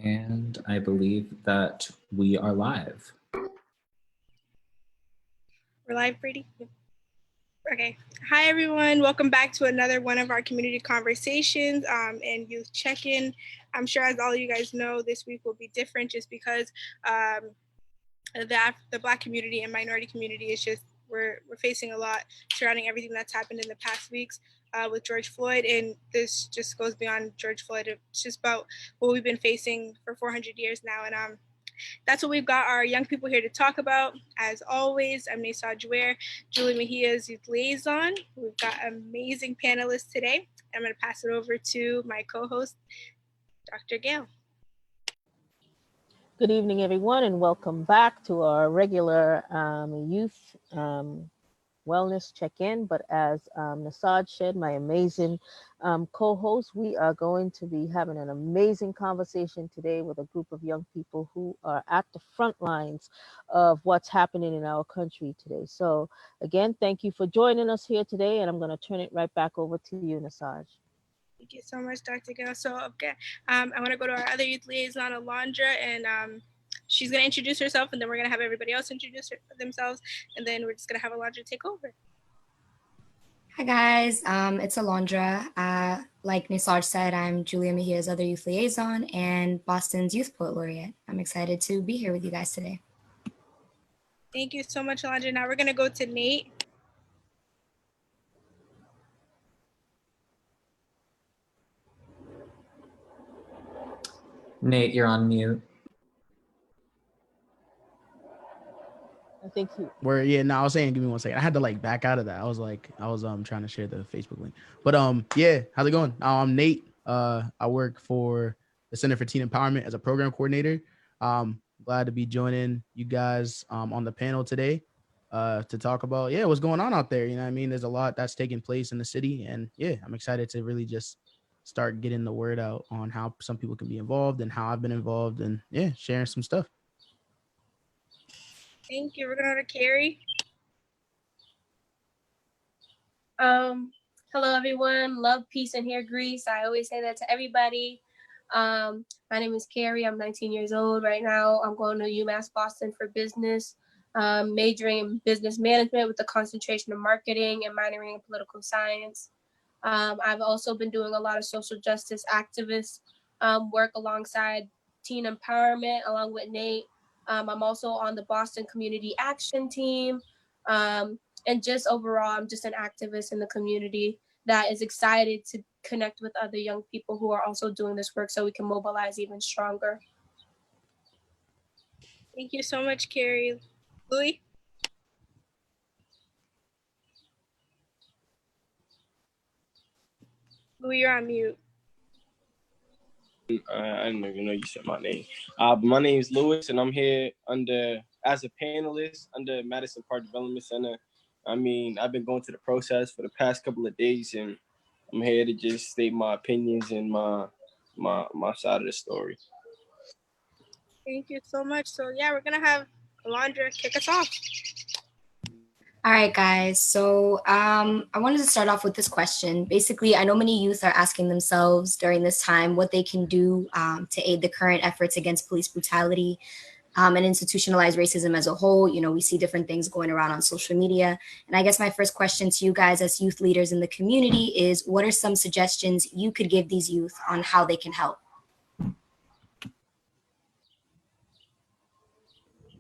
And I believe that we are live. We're live, Brady? Okay. Hi, everyone. Welcome back to another one of our community conversations and youth check-in. I'm sure, as all you guys know, this week will be different just because the Black community and minority community is just, we're facing a lot surrounding everything that's happened in the past weeks with George Floyd. And this just goes beyond George Floyd. It's just about what we've been facing for 400 years now. And that's what we've got our young people here to talk about. As always, I'm Naesoj, Ware, Julie Mejia's youth liaison. We've got amazing panelists today. I'm going to pass it over to my co-host, Dr. Gayl. Good evening, everyone, and welcome back to our regular youth wellness check-in. But as Naesoj said, my amazing co-host, we are going to be having an amazing conversation today with a group of young people who are at the front lines of what's happening in our country today. So again, thank you for joining us here today, and I'm going to turn it right back over to you, Naesoj. Thank you so much, Dr. Gayl. So, okay, I want to go to our other youth liaison, Alondra, and she's going to introduce herself, and then we're going to have everybody else introduce themselves, and then we're just going to have Alondra take over. Hi, guys. It's Alondra. Like Naesoj said, I'm Julia Mejia's other youth liaison and Boston's Youth Poet Laureate. I'm excited to be here with you guys today. Thank you so much, Alondra. Now we're going to go to Nate. Nate, you're on mute. I think he... I was saying, give me 1 second. I had to back out of that. I was trying to share the Facebook link. But yeah, how's it going? I'm Nate. I work for the Center for Teen Empowerment as a program coordinator. Glad to be joining you guys on the panel today to talk about what's going on out there. You know what I mean? There's a lot that's taking place in the city, and I'm excited to really just start getting the word out on how some people can be involved and how I've been involved, and sharing some stuff. Thank you. We're going to go to Carrie. Hello, everyone. Love, peace, and hair grease. I always say that to everybody. My name is Carrie. I'm 19 years old right now. I'm going to UMass Boston for business, majoring in business management with a concentration in marketing and minoring in political science. I've also been doing a lot of social justice activist work alongside teen empowerment, along with Nate. I'm also on the Boston Community Action Team. And just overall, I'm just an activist in the community that is excited to connect with other young people who are also doing this work so we can mobilize even stronger. Thank you so much, Carrie. Louis? Louis, you're on mute. I didn't even know you said my name. My name is Louis, and I'm here as a panelist under Madison Park Development Center. I mean, I've been going to the process for the past couple of days, and I'm here to just state my opinions and my side of the story. Thank you so much. So we're gonna have Alondra kick us off. All right, guys. So I wanted to start off with this question. Basically, I know many youth are asking themselves during this time what they can do to aid the current efforts against police brutality and institutionalized racism as a whole. You know, we see different things going around on social media. And I guess my first question to you guys as youth leaders in the community is, what are some suggestions you could give these youth on how they can help?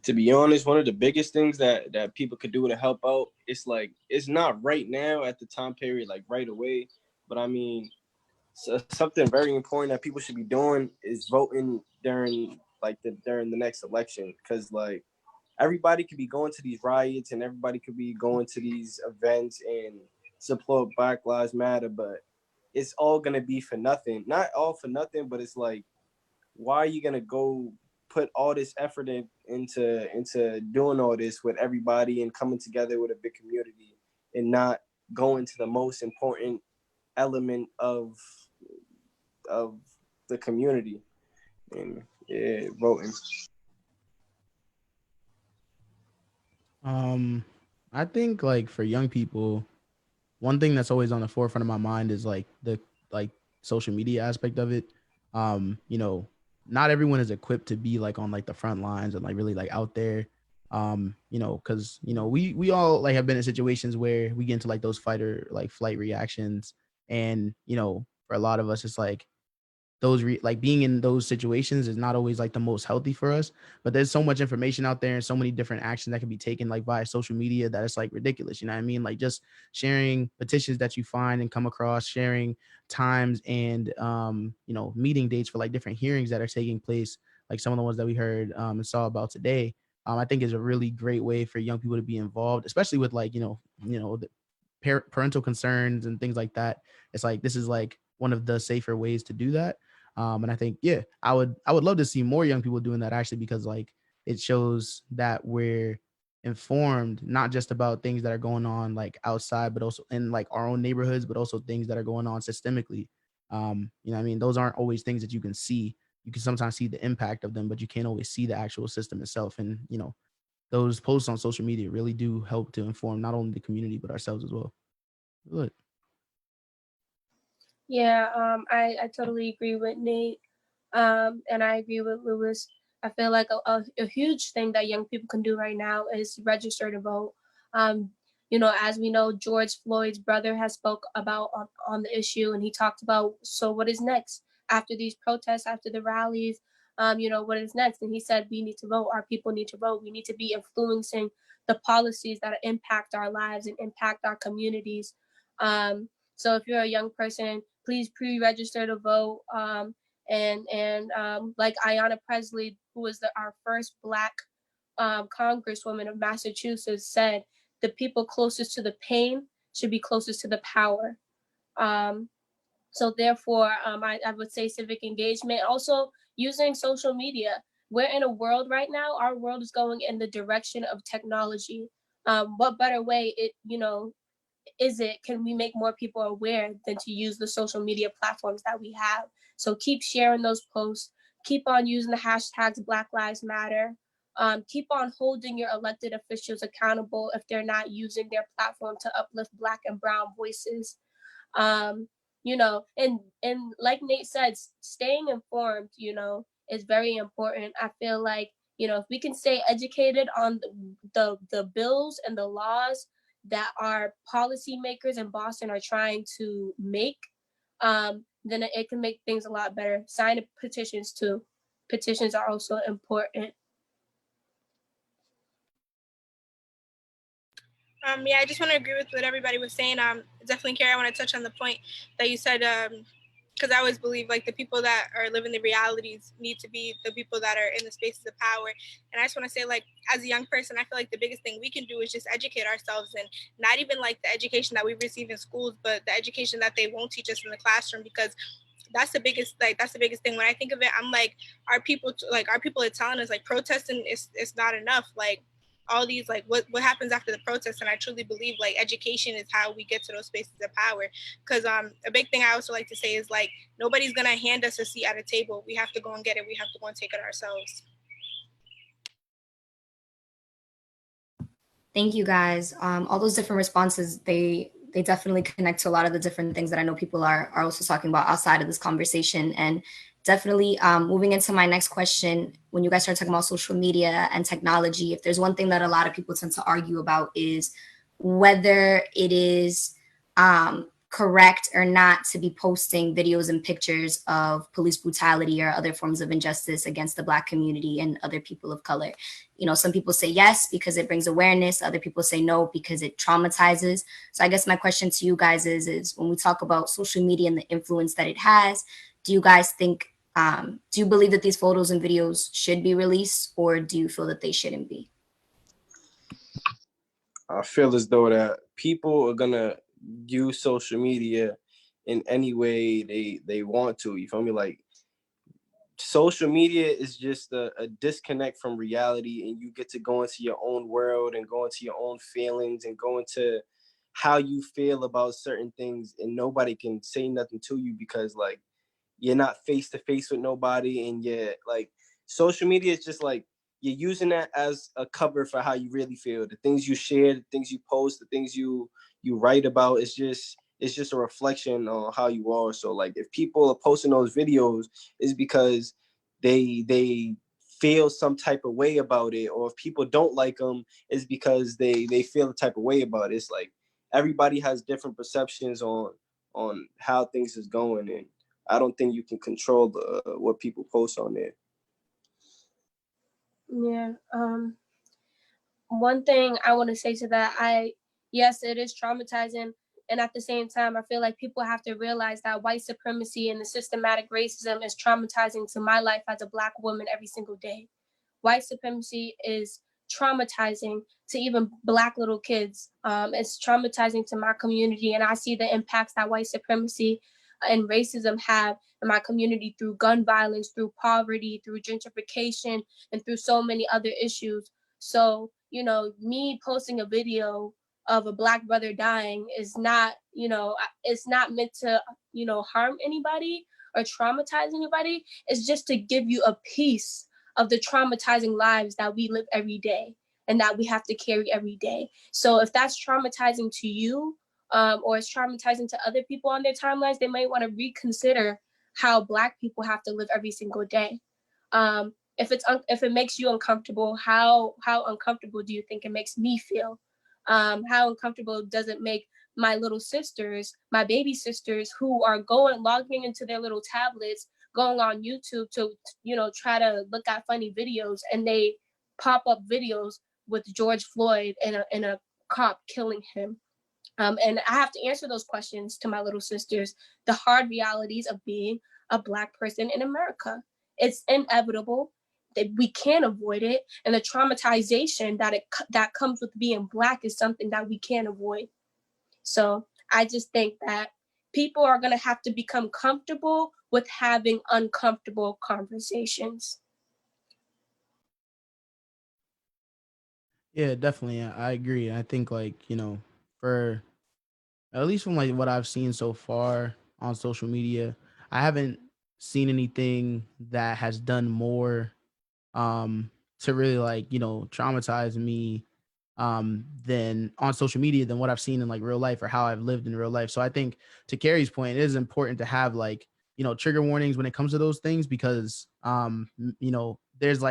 To be honest, one of the biggest things that people could do to help out, it's not right now at the time period, right away. But I mean, something very important that people should be doing is voting during the next election, because everybody could be going to these riots and everybody could be going to these events and support Black Lives Matter, but it's all gonna be for nothing. Not all for nothing, but it's why are you gonna go put all this effort into doing all this with everybody and coming together with a big community and not going to the most important element of the community and voting? I think for young people, one thing that's always on the forefront of my mind is the social media aspect of it. not everyone is equipped to be like on like the front lines and like really like out there. You know, because you know, we all like have been in situations where we get into like those fight or like flight reactions, and you know, for a lot of us, it's like like being in those situations is not always like the most healthy for us. But there's so much information out there and so many different actions that can be taken like via social media that it's like ridiculous. You know what I mean? Like just sharing petitions that you find and come across, sharing times and you know, meeting dates for like different hearings that are taking place, like some of the ones that we heard and saw about today. I think is a really great way for young people to be involved, especially with like, you know, the parental concerns and things like that. It's like this is like one of the safer ways to do that. And I think, yeah, I would love to see more young people doing that actually, because like it shows that we're informed not just about things that are going on like outside, but also in like our own neighborhoods, but also things that are going on systemically. You know what I mean? Those aren't always things that you can see. You can sometimes see the impact of them, but you can't always see the actual system itself. And you know, those posts on social media really do help to inform not only the community but ourselves as well. Good. Yeah, I totally agree with Nate. And I agree with Lewis. I feel like a huge thing that young people can do right now is register to vote. You know, as we know, George Floyd's brother has spoke about on the issue, and he talked about, so what is next after these protests, after the rallies, you know, what is next? And he said, we need to vote. Our people need to vote. We need to be influencing the policies that impact our lives and impact our communities. So if you're a young person, please pre-register to vote. And like Ayanna Presley, who was our first Black Congresswoman of Massachusetts, said, the people closest to the pain should be closest to the power. So therefore, I would say civic engagement. Also, using social media. We're in a world right now, our world is going in the direction of technology. What better way can we make more people aware than to use the social media platforms that we have? So keep sharing those posts, keep on using the hashtags Black Lives Matter, keep on holding your elected officials accountable if they're not using their platform to uplift Black and brown voices. You know, and like Nate said, staying informed, you know, is very important. I feel like, you know, if we can stay educated on the bills and the laws that our policymakers in Boston are trying to make, then it can make things a lot better. Sign petitions too. Petitions are also important. Yeah, I just want to agree with what everybody was saying. Definitely, Carrie, I want to touch on the point that you said, because I always believe like the people that are living the realities need to be the people that are in the spaces of power. And I just want to say, like, as a young person, I feel like the biggest thing we can do is just educate ourselves, and not even like the education that we receive in schools, but the education that they won't teach us in the classroom, because that's the biggest thing. When I think of it, I'm like, our people are telling us like protesting is not enough. Like all these like what happens after the protest, and I truly believe like education is how we get to those spaces of power. Because a big thing I also like to say is like nobody's gonna hand us a seat at a table. We have to go and get it. We have to go and take it ourselves. Thank you guys. All those different responses, they definitely connect to a lot of the different things that I know people are also talking about outside of this conversation. And definitely moving into my next question, when you guys start talking about social media and technology, if there's one thing that a lot of people tend to argue about is whether it is correct or not to be posting videos and pictures of police brutality or other forms of injustice against the Black community and other people of color. You know, some people say yes because it brings awareness. Other people say no because it traumatizes. So I guess my question to you guys is when we talk about social media and the influence that it has, do you guys think, do you believe that these photos and videos should be released, or do you feel that they shouldn't be? I feel as though that people are gonna use social media in any way they want to. You feel me? Like social media is just a disconnect from reality, and you get to go into your own world and go into your own feelings and go into how you feel about certain things, and nobody can say nothing to you because like you're not face to face with nobody, and you're like social media is just like you're using that as a cover for how you really feel. The things you share, the things you post, the things you write about, it's just a reflection on how you are. So like if people are posting those videos, it's because they feel some type of way about it, or if people don't like them, it's because they feel a type of way about it. It's like everybody has different perceptions on how things is going, and I don't think you can control what people post on there. Yeah. One thing I want to say to that, yes, it is traumatizing. And at the same time, I feel like people have to realize that white supremacy and the systematic racism is traumatizing to my life as a Black woman every single day. White supremacy is traumatizing to even Black little kids. It's traumatizing to my community. And I see the impacts that white supremacy and racism have in my community through gun violence, through poverty, through gentrification, and through so many other issues. So, me posting a video of a Black brother dying is not, it's not meant to, harm anybody or traumatize anybody. It's just to give you a piece of the traumatizing lives that we live every day and that we have to carry every day. So if that's traumatizing to you, or it's traumatizing to other people on their timelines, they might want to reconsider how Black people have to live every single day. If it makes you uncomfortable, how uncomfortable do you think it makes me feel? How uncomfortable does it make my little sisters, my baby sisters, who are logging into their little tablets, going on YouTube to, try to look at funny videos, and they pop up videos with George Floyd and a cop killing him. And I have to answer those questions to my little sisters, the hard realities of being a Black person in America. It's inevitable that we can't avoid it. And the traumatization that comes with being Black is something that we can't avoid. So I just think that people are going to have to become comfortable with having uncomfortable conversations. Yeah, definitely. I agree. I think for at least from what I've seen so far on social media, I haven't seen anything that has done more to really traumatize me than on social media than what I've seen in real life or how I've lived in real life. So I think, to Carrie's point, it is important to have trigger warnings when it comes to those things, because there's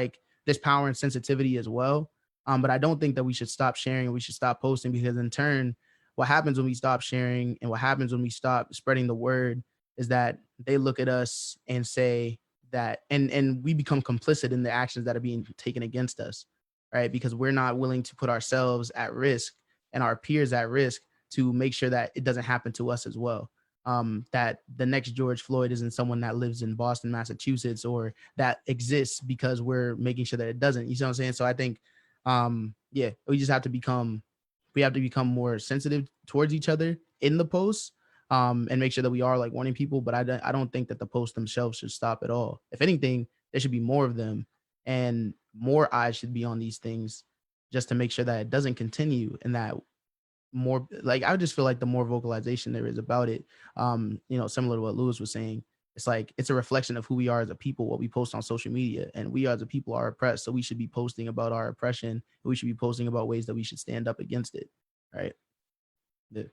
there's power and sensitivity as well. But I don't think that we should stop sharing and we should stop posting, because in turn, what happens when we stop sharing and what happens when we stop spreading the word is that they look at us and say that, and we become complicit in the actions that are being taken against us, right? Because we're not willing to put ourselves at risk and our peers at risk to make sure that it doesn't happen to us as well. That the next George Floyd isn't someone that lives in Boston, Massachusetts, or that exists because we're making sure that it doesn't. You see what I'm saying? So I think, we just have to become more sensitive towards each other in the posts, and make sure that we are warning people. But I don't think that the posts themselves should stop at all. If anything, there should be more of them, and more eyes should be on these things, just to make sure that it doesn't continue, and that more I just feel like the more vocalization there is about it, similar to what Lewis was saying, it's a reflection of who we are as a people, what we post on social media, and we as a people are oppressed. So we should be posting about our oppression, and we should be posting about ways that we should stand up against it. Right. Yeah.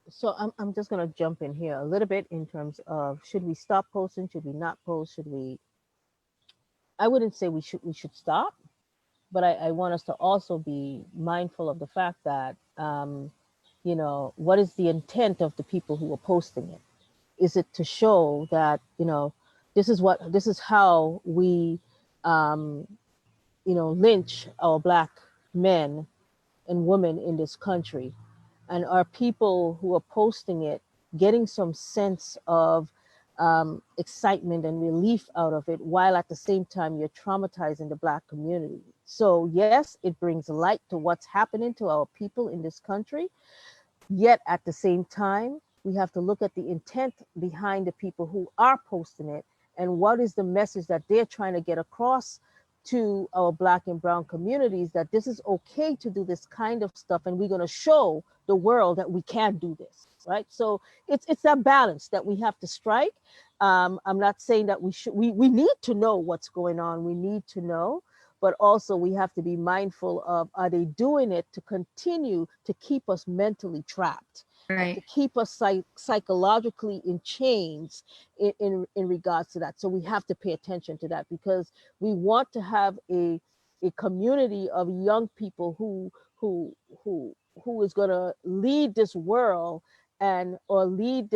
So I'm just going to jump in here a little bit in terms of, should we stop posting? Should we not post? I wouldn't say we should stop, but I want us to also be mindful of the fact that, what is the intent of the people who are posting it? Is it to show that, this is how we, lynch our Black men and women in this country? And are people who are posting it getting some sense of excitement and relief out of it, while at the same time you're traumatizing the Black community? So yes, it brings light to what's happening to our people in this country. Yet at the same time, we have to look at the intent behind the people who are posting it, and what is the message that they're trying to get across to our Black and brown communities, that this is okay to do this kind of stuff, and we're going to show the world that we can do this, right? So it's that balance that we have to strike. I'm not saying that we need to know what's going on. We need to know, but also we have to be mindful of, are they doing it to continue to keep us mentally trapped? Right. to keep us psychologically in chains in regards to that. So we have to pay attention to that, because we want to have a community of young people who is going to lead this world and or lead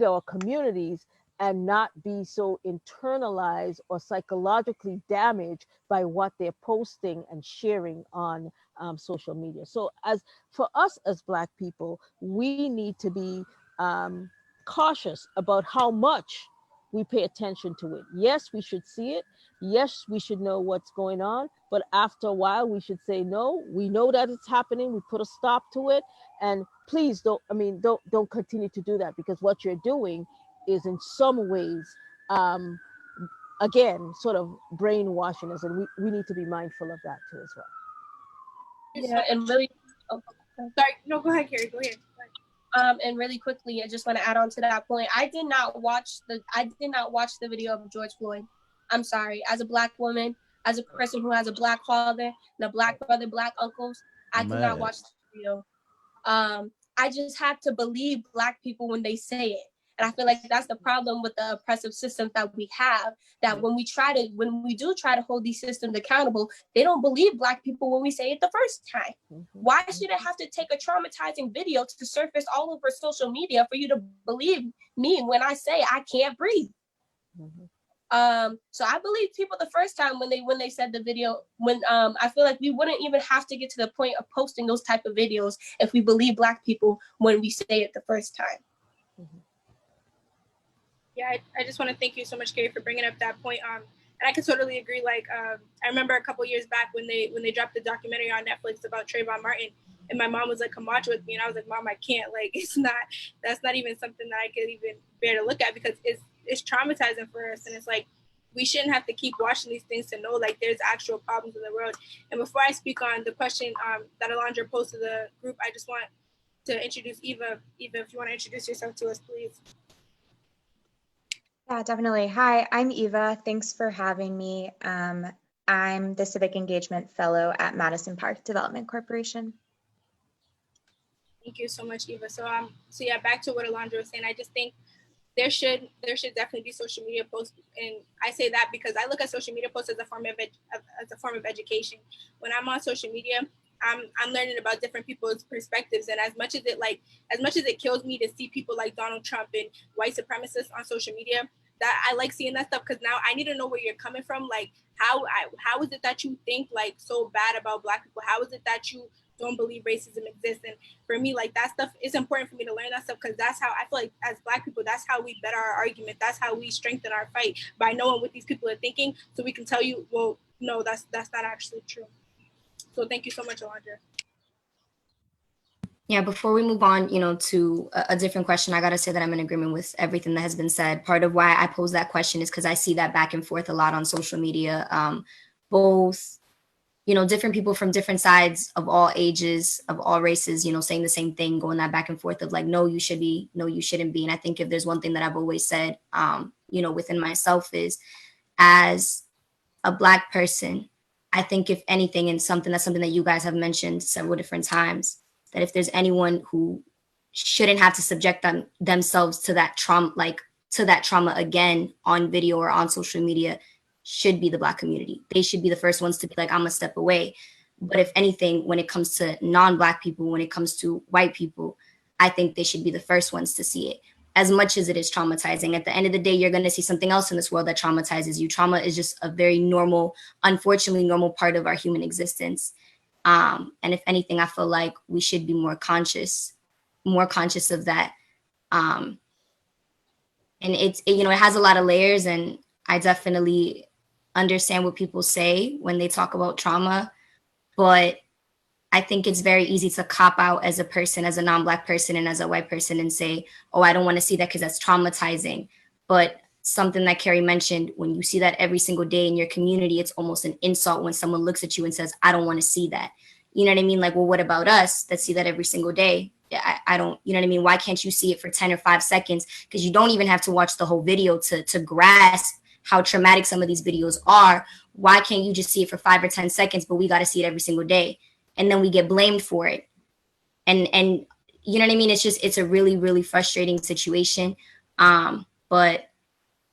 our communities, and not be so internalized or psychologically damaged by what they're posting and sharing on social media. So as for us as Black people, we need to be cautious about how much we pay attention to it. Yes, we should see it. Yes, we should know what's going on. But after a while, we should say, no, we know that it's happening. We put a stop to it. And please don't continue to do that, because what you're doing is in some ways, again, sort of brainwashing us. And we need to be mindful of that too as well. Yeah, and really, Sorry, no, go ahead, Carrie, go ahead. And really quickly, I just want to add on to that point. I did not watch the video of George Floyd. I'm sorry. As a Black woman, as a person who has a Black father, and a Black brother, Black uncles, I did not watch the video. I just have to believe Black people when they say it. And I feel like that's the problem with the oppressive system that we have, that when we do try to hold these systems accountable, they don't believe Black people when we say it the first time. Why should it have to take a traumatizing video to surface all over social media for you to believe me when I say I can't breathe? So I believe people the first time when they said the video, I feel like we wouldn't even have to get to the point of posting those type of videos if we believe Black people when we say it the first time. Yeah, I just want to thank you so much, Carrie, for bringing up that point. And I can totally agree. Like, I remember a couple years back when they dropped the documentary on Netflix about Trayvon Martin, and my mom was like, "Come watch it with me," and I was like, "Mom, I can't. Like, that's not even something that I could even bear to look at, because it's traumatizing for us." And it's like, we shouldn't have to keep watching these things to know like there's actual problems in the world. And before I speak on the question that Alondra posed to the group, I just want to introduce Eva. Eva, if you want to introduce yourself to us, please. Yeah, definitely. Hi, I'm Eva. Thanks for having me. I'm the Civic Engagement Fellow at Madison Park Development Corporation. Thank you so much, Eva. So yeah, back to what Alondra was saying. I just think there should definitely be social media posts, and I say that because I look at social media posts as a form of education. When I'm on social media, I'm learning about different people's perspectives, and as much as it kills me to see people like Donald Trump and white supremacists on social media, that I like seeing that stuff, because now I need to know where you're coming from. Like, how is it that you think like so bad about Black people? How is it that you don't believe racism exists? And for me, like, that stuff is important for me to learn that stuff, because that's how I feel like as Black people, that's how we better our argument. That's how we strengthen our fight, by knowing what these people are thinking, so we can tell you, well, no, that's not actually true. So thank you so much, Alondra. Yeah, before we move on, to a different question, I got to say that I'm in agreement with everything that has been said. Part of why I pose that question is because I see that back and forth a lot on social media. Both, different people from different sides of all ages, of all races, saying the same thing, going that back and forth of like, no, you should be, no, you shouldn't be. And I think if there's one thing that I've always said, within myself is, as a Black person, I think if anything, and that's something that you guys have mentioned several different times, that if there's anyone who shouldn't have to subject themselves to that trauma again on video or on social media, should be the Black community. They should be the first ones to be like, I'm gonna step away. But if anything, when it comes to non-Black people, when it comes to white people, I think they should be the first ones to see it. As much as it is traumatizing, at the end of the day, you're going to see something else in this world that traumatizes you. Trauma is just a very normal, unfortunately normal part of our human existence. And if anything, I feel like we should be more conscious of that. And it has a lot of layers, and I definitely understand what people say when they talk about trauma, but I think it's very easy to cop out as a person, as a non-Black person and as a white person, and say, oh, I don't want to see that because that's traumatizing. But something that Carrie mentioned, when you see that every single day in your community, it's almost an insult when someone looks at you and says, I don't want to see that. You know what I mean? Like, well, what about us that see that every single day? I don't, you know what I mean? Why can't you see it for 10 or 5 seconds? Because you don't even have to watch the whole video to grasp how traumatic some of these videos are. Why can't you just see it for 5 or 10 seconds, but we got to see it every single day? And then we get blamed for it. And you know what I mean? It's a really, really frustrating situation. But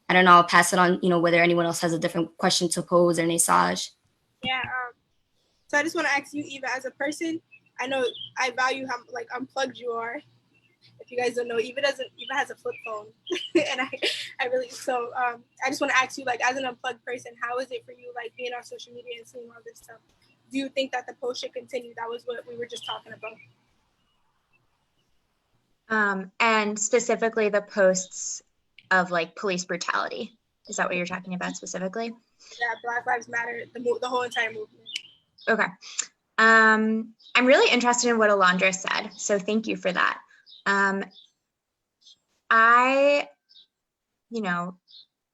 I don't know, I'll pass it on, whether anyone else has a different question to pose or Naesoj. Yeah. So I just want to ask you, Eva, as a person, I know I value how like unplugged you are. If you guys don't know, Eva has a flip phone, and I really I just want to ask you, like, as an unplugged person, how is it for you, like, being on social media and seeing all this stuff? Do you think that the post should continue? That was what we were just talking about. And specifically the posts of like police brutality. Is that what you're talking about specifically? Yeah, Black Lives Matter, the whole entire movement. Okay. I'm really interested in what Alondra said, so thank you for that. I,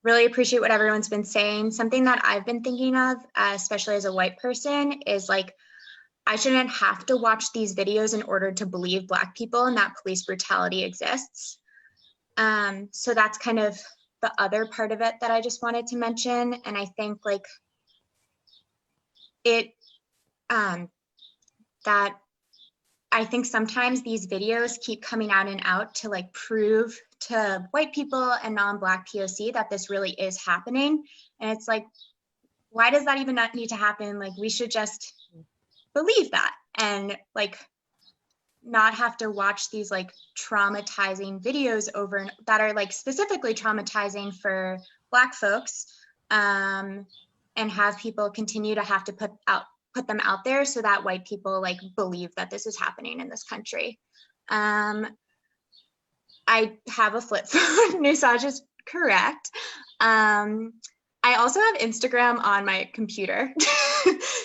really appreciate what everyone's been saying. Something that I've been thinking of, especially as a white person, is like, I shouldn't have to watch these videos in order to believe Black people and that police brutality exists. So that's kind of the other part of it that I just wanted to mention. And I think like that I think sometimes these videos keep coming out and out to like prove to white people and non-Black POC that this really is happening. And it's like, why does that even not need to happen? Like, we should just believe that and like not have to watch these like traumatizing videos over that are like specifically traumatizing for Black folks, and have people continue to have to put them out there so that white people like believe that this is happening in this country. I have a flip phone. Naesoj is correct. I also have Instagram on my computer.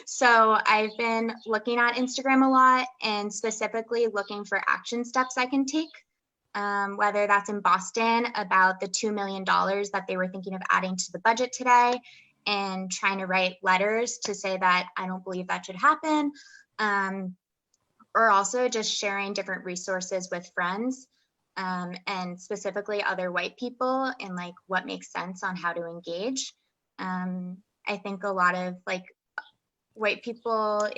So I've been looking at Instagram a lot and specifically looking for action steps I can take, whether that's in Boston about the $2 million that they were thinking of adding to the budget today and trying to write letters to say that I don't believe that should happen, or also just sharing different resources with friends, and specifically other white people and like what makes sense on how to engage. I think a lot of like white people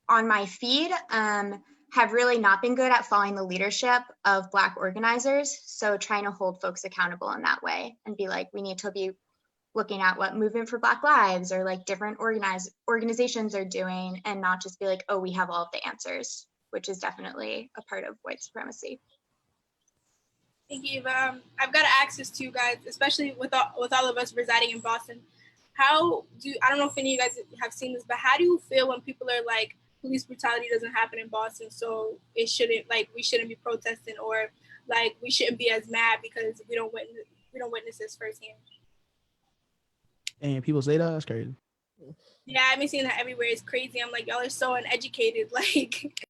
on my feed have really not been good at following the leadership of Black organizers. So trying to hold folks accountable in that way and be like, we need to be looking at what Movement for Black Lives or like different organizations are doing and not just be like, oh, we have all of the answers, which is definitely a part of white supremacy. Thank you, Eva. I've got to ask this to you guys, especially with all of us residing in Boston. I don't know if any of you guys have seen this, but how do you feel when people are like, police brutality doesn't happen in Boston, so we shouldn't be protesting, or like we shouldn't be as mad because we don't witness this firsthand? And people say that? That's crazy. Yeah, I've been seeing that everywhere. It's crazy. I'm like, y'all are so uneducated. Like,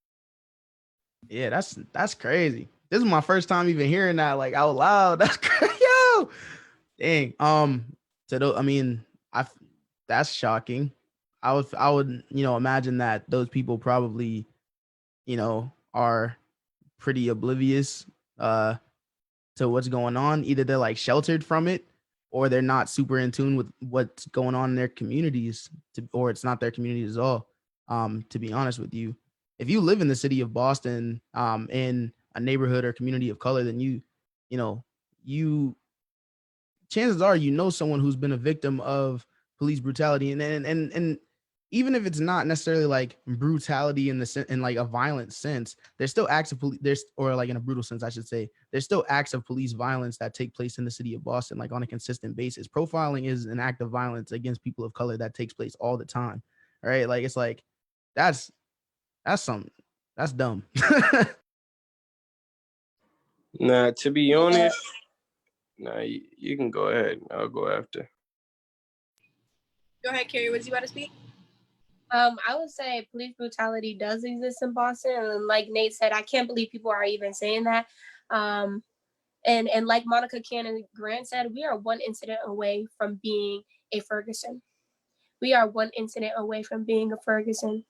yeah, that's crazy. This is my first time even hearing that like out loud. That's crazy. Yo, dang. That's shocking. I would imagine that those people probably are pretty oblivious to what's going on. Either they're like sheltered from it, or they're not super in tune with what's going on in their communities, or it's not their communities at all. To be honest with you, if you live in the city of Boston, in a neighborhood or community of color, then you chances are someone who's been a victim of police brutality, and even if it's not necessarily like brutality in like a violent sense, there's still acts of police, or like in a brutal sense, I should say, there's still acts of police violence that take place in the city of Boston, like on a consistent basis. Profiling is an act of violence against people of color that takes place all the time. All right. Like, it's like, that's dumb. Nah, to be honest, you can go ahead. I'll go after. Go ahead, Carrie. Was you about to speak? I would say police brutality does exist in Boston, and like Nate said, I can't believe people are even saying that. And like Monica Cannon Grant said, we are one incident away from being a Ferguson. We are one incident away from being a Ferguson.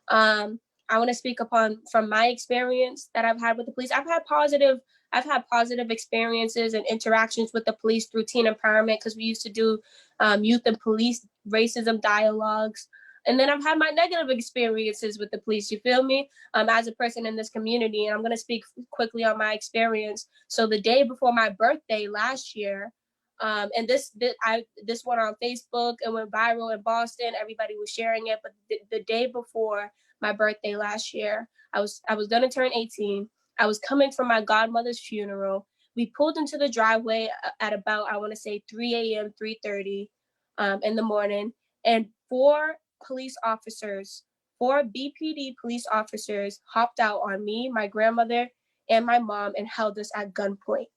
I want to speak from my experience that I've had with the police. I've had positive experiences and interactions with the police through teen empowerment, because we used to do youth and police racism dialogues. And then I've had my negative experiences with the police, you feel me? As a person in this community, and I'm gonna speak quickly on my experience. So the day before my birthday last year, and this went on Facebook and went viral in Boston. Everybody was sharing it. But the day before my birthday last year, I was gonna turn 18. I was coming from my godmother's funeral. We pulled into the driveway at about, I want to say 3 a.m., 3:30 in the morning, and four BPD police officers hopped out on me, my grandmother, and my mom and held us at gunpoint.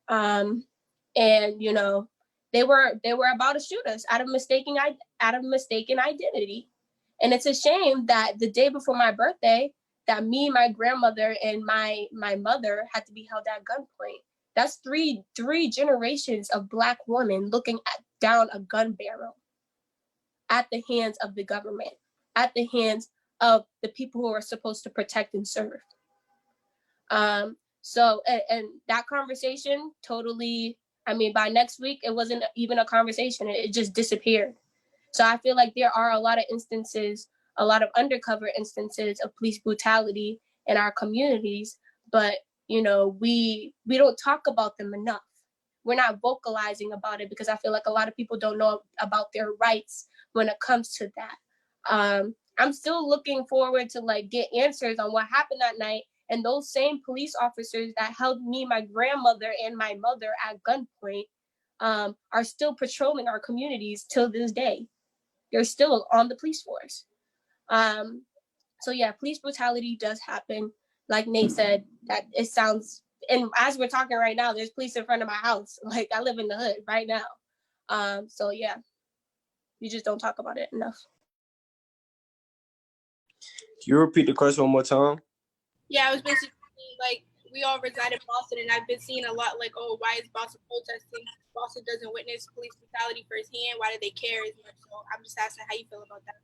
And you know, they were about to shoot us out of mistaken identity. And it's a shame that the day before my birthday, that me, my grandmother, and my mother had to be held at gunpoint. That's three generations of Black women looking down a gun barrel at the hands of the government, at the hands of the people who are supposed to protect and serve. So, and that conversation totally, I mean, by next week, it wasn't even a conversation. It just disappeared. So I feel like there are a lot of instances, a lot of undercover instances of police brutality in our communities, but, you know, we don't talk about them enough. We're not vocalizing about it because I feel like a lot of people don't know about their rights when it comes to that. I'm still looking forward to like get answers on what happened that night. And those same police officers that held me, my grandmother, and my mother at gunpoint are still patrolling our communities till this day. They're still on the police force. So yeah, police brutality does happen. Like Nate said, that it sounds, and as we're talking right now, there's police in front of my house. Like I live in the hood right now. So yeah, you just don't talk about it enough. Can you repeat the question one more time? Yeah, I was basically like, we all reside in Boston, and I've been seeing a lot like, oh, why is Boston protesting? Boston doesn't witness police brutality firsthand. Why do they care as much? So I'm just asking how you feel about that.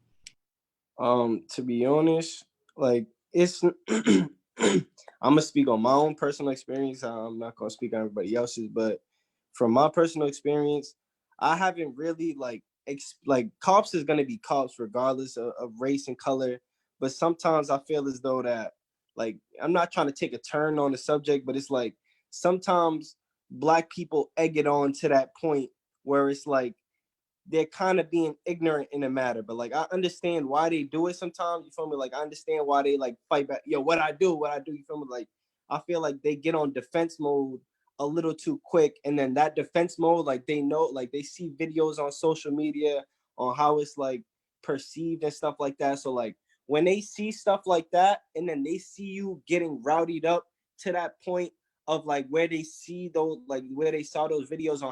To be honest, like it's I'm gonna speak on my own personal experience. I'm not gonna speak on everybody else's, but from my personal experience, I haven't really like cops is gonna be cops regardless of race and color. But sometimes I feel as though that, like, I'm not trying to take a turn on the subject, but it's like sometimes Black people egg it on to that point where it's like they're kind of being ignorant in the matter. But like I understand why they do it sometimes. You feel me? Like I understand why they like fight back. Yo, what I do. You feel me? Like I feel like they get on defense mode a little too quick, and then that defense mode, like they know, like they see videos on social media on how it's like perceived and stuff like that. So like when they see stuff like that, and then they see you getting rowdied up to that point of like where they see those, like where they saw those videos on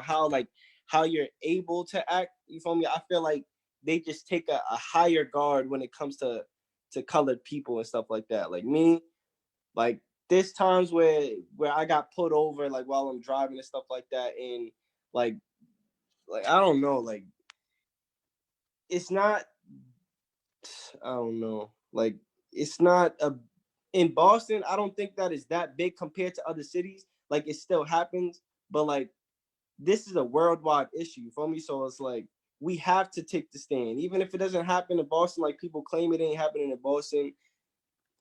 how you're able to act, you feel me? I feel like they just take a higher guard when it comes to colored people and stuff like that. Like me, like there's times where I got pulled over like while I'm driving and stuff like that, and like I don't know, like it's not, I don't know, like it's not in Boston. I don't think that is that big compared to other cities. Like it still happens, but like this is a worldwide issue, you feel me? So it's like we have to take the stand, even if it doesn't happen in Boston. Like people claim it ain't happening in Boston.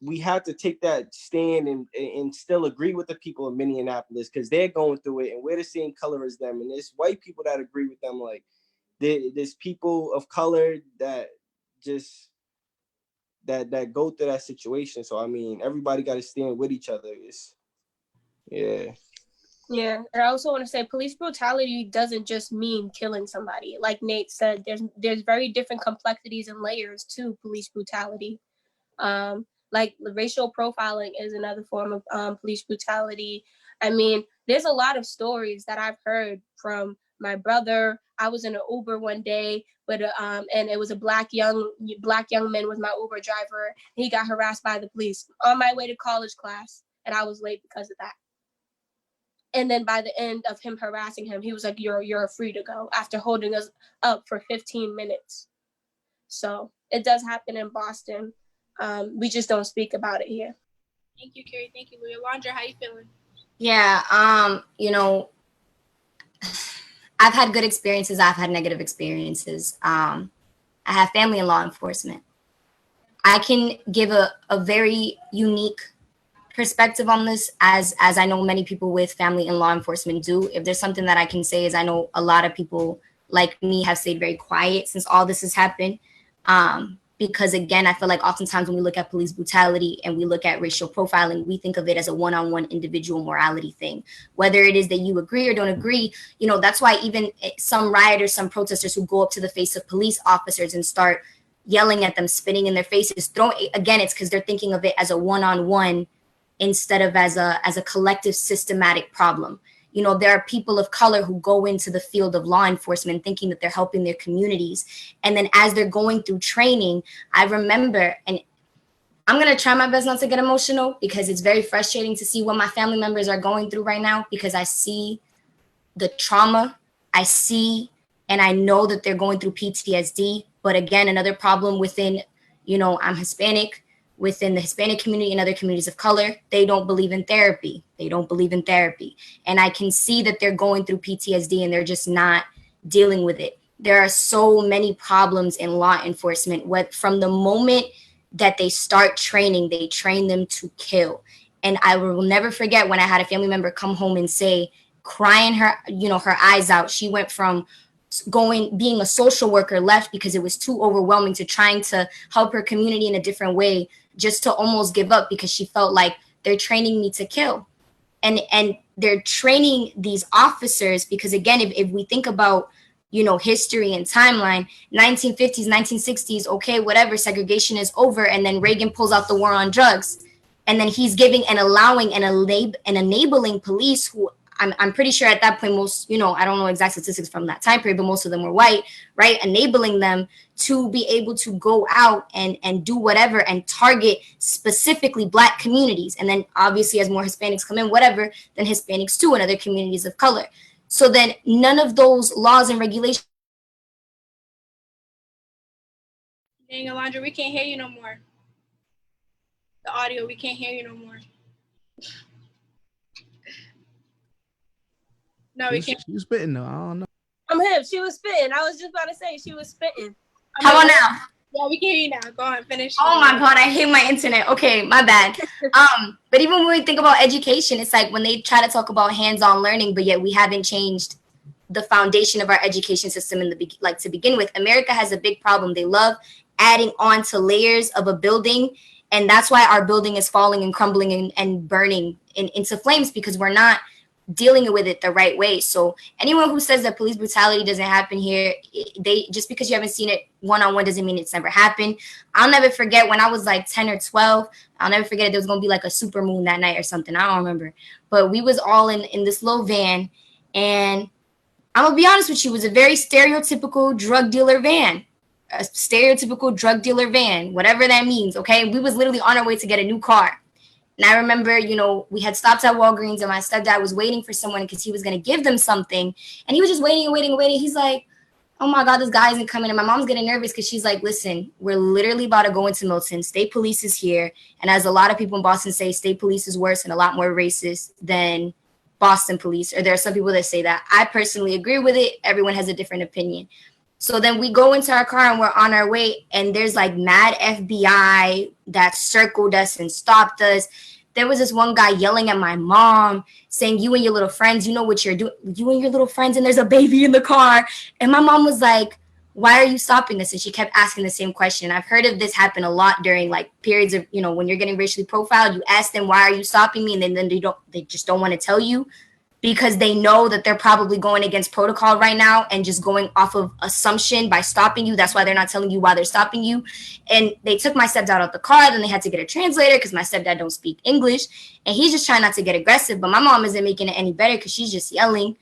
We have to take that stand and still agree with the people in Minneapolis because they're going through it, and we're the same color as them. And there's white people that agree with them. Like there's people of color that just that go through that situation. So I mean, everybody got to stand with each other. Yeah, and I also want to say police brutality doesn't just mean killing somebody. Like Nate said, there's very different complexities and layers to police brutality. Like racial profiling is another form of police brutality. I mean, there's a lot of stories that I've heard from my brother. I was in an Uber one day, but and it was a black young man was my Uber driver. He got harassed by the police on my way to college class, and I was late because of that. And then by the end of him harassing him, he was like, you're free to go, after holding us up for 15 minutes. So it does happen in Boston. We just don't speak about it here. Thank you, Carrie. Thank you, Louis. Alondra, how you feeling? Yeah, you know, I've had good experiences. I've had negative experiences. I have family in law enforcement. I can give a very unique perspective on this, as I know many people with family in law enforcement do. If there's something that I can say is I know a lot of people like me have stayed very quiet since all this has happened. Because again, I feel like oftentimes when we look at police brutality and we look at racial profiling, we think of it as a one-on-one individual morality thing. Whether it is that you agree or don't agree, you know, that's why even some rioters, some protesters who go up to the face of police officers and start yelling at them, spitting in their faces, again, it's because they're thinking of it as a one-on-one instead of as a collective systematic problem. You know, there are people of color who go into the field of law enforcement thinking that they're helping their communities. And then as they're going through training, I remember, and I'm going to try my best not to get emotional because it's very frustrating to see what my family members are going through right now, because I see the trauma, I see, and I know that they're going through PTSD. But again, another problem within, you know, I'm Hispanic, within the Hispanic community and other communities of color, they don't believe in therapy. They don't believe in therapy. And I can see that they're going through PTSD and they're just not dealing with it. There are so many problems in law enforcement. From the moment that they start training, they train them to kill. And I will never forget when I had a family member come home and say, crying her eyes out. She went from being a social worker, left because it was too overwhelming, to trying to help her community in a different way, just to almost give up because she felt like they're training me to kill. And they're training these officers because, again, if we think about, you know, history and timeline, 1950s, 1960s, okay, whatever, segregation is over. And then Reagan pulls out the war on drugs. And then he's giving and allowing and enabling police who, I'm pretty sure at that point, most, you know, I don't know exact statistics from that time period, but most of them were white, right? Enabling them to be able to go out and do whatever and target specifically Black communities. And then obviously as more Hispanics come in, whatever, then Hispanics too and other communities of color. So then none of those laws and regulations. Dang, Alondra, we can't hear you no more. The audio, we can't hear you no more. No, we can't. She was spitting though. I don't know. I'm hip. She was spitting. I was just about to say she was spitting. How about now? Yeah, we can hear you now. Go on, finish. Oh my God, I hate my internet. Okay, my bad. But even when we think about education, it's like when they try to talk about hands-on learning, but yet we haven't changed the foundation of our education system to begin with. America has a big problem. They love adding on to layers of a building, and that's why our building is falling and crumbling and burning into flames, because we're not dealing with it the right way. So anyone who says that police brutality doesn't happen here, they just because you haven't seen it one-on-one doesn't mean it's never happened. I'll never forget when I was like 10 or 12. I'll never forget there was gonna be like a super moon that night or something. I don't remember, but we was all in this little van, and I'm gonna be honest with you, it was a very stereotypical drug dealer van. A stereotypical drug dealer van, whatever that means. Okay, we was literally on our way to get a new car. And I remember, you know, we had stopped at Walgreens and my stepdad was waiting for someone because he was going to give them something. And he was just waiting and waiting and waiting. He's like, oh my God, this guy isn't coming. And my mom's getting nervous because she's like, listen, we're literally about to go into Milton. State police is here. And as a lot of people in Boston say, state police is worse and a lot more racist than Boston police. Or there are some people that say that. I personally agree with it. Everyone has a different opinion. So then we go into our car and we're on our way, and there's like mad FBI that circled us and stopped us. There was this one guy yelling at my mom saying, you and your little friends, you know what you're doing, you and your little friends, and there's a baby in the car. And my mom was like, why are you stopping us? And she kept asking the same question. I've heard of this happen a lot during like periods of, you know, when you're getting racially profiled, you ask them, why are you stopping me? And then they just don't want to tell you, because they know that they're probably going against protocol right now and just going off of assumption by stopping you. That's why they're not telling you why they're stopping you. And they took my stepdad out the car. Then they had to get a translator because my stepdad don't speak English. And he's just trying not to get aggressive. But my mom isn't making it any better because she's just yelling.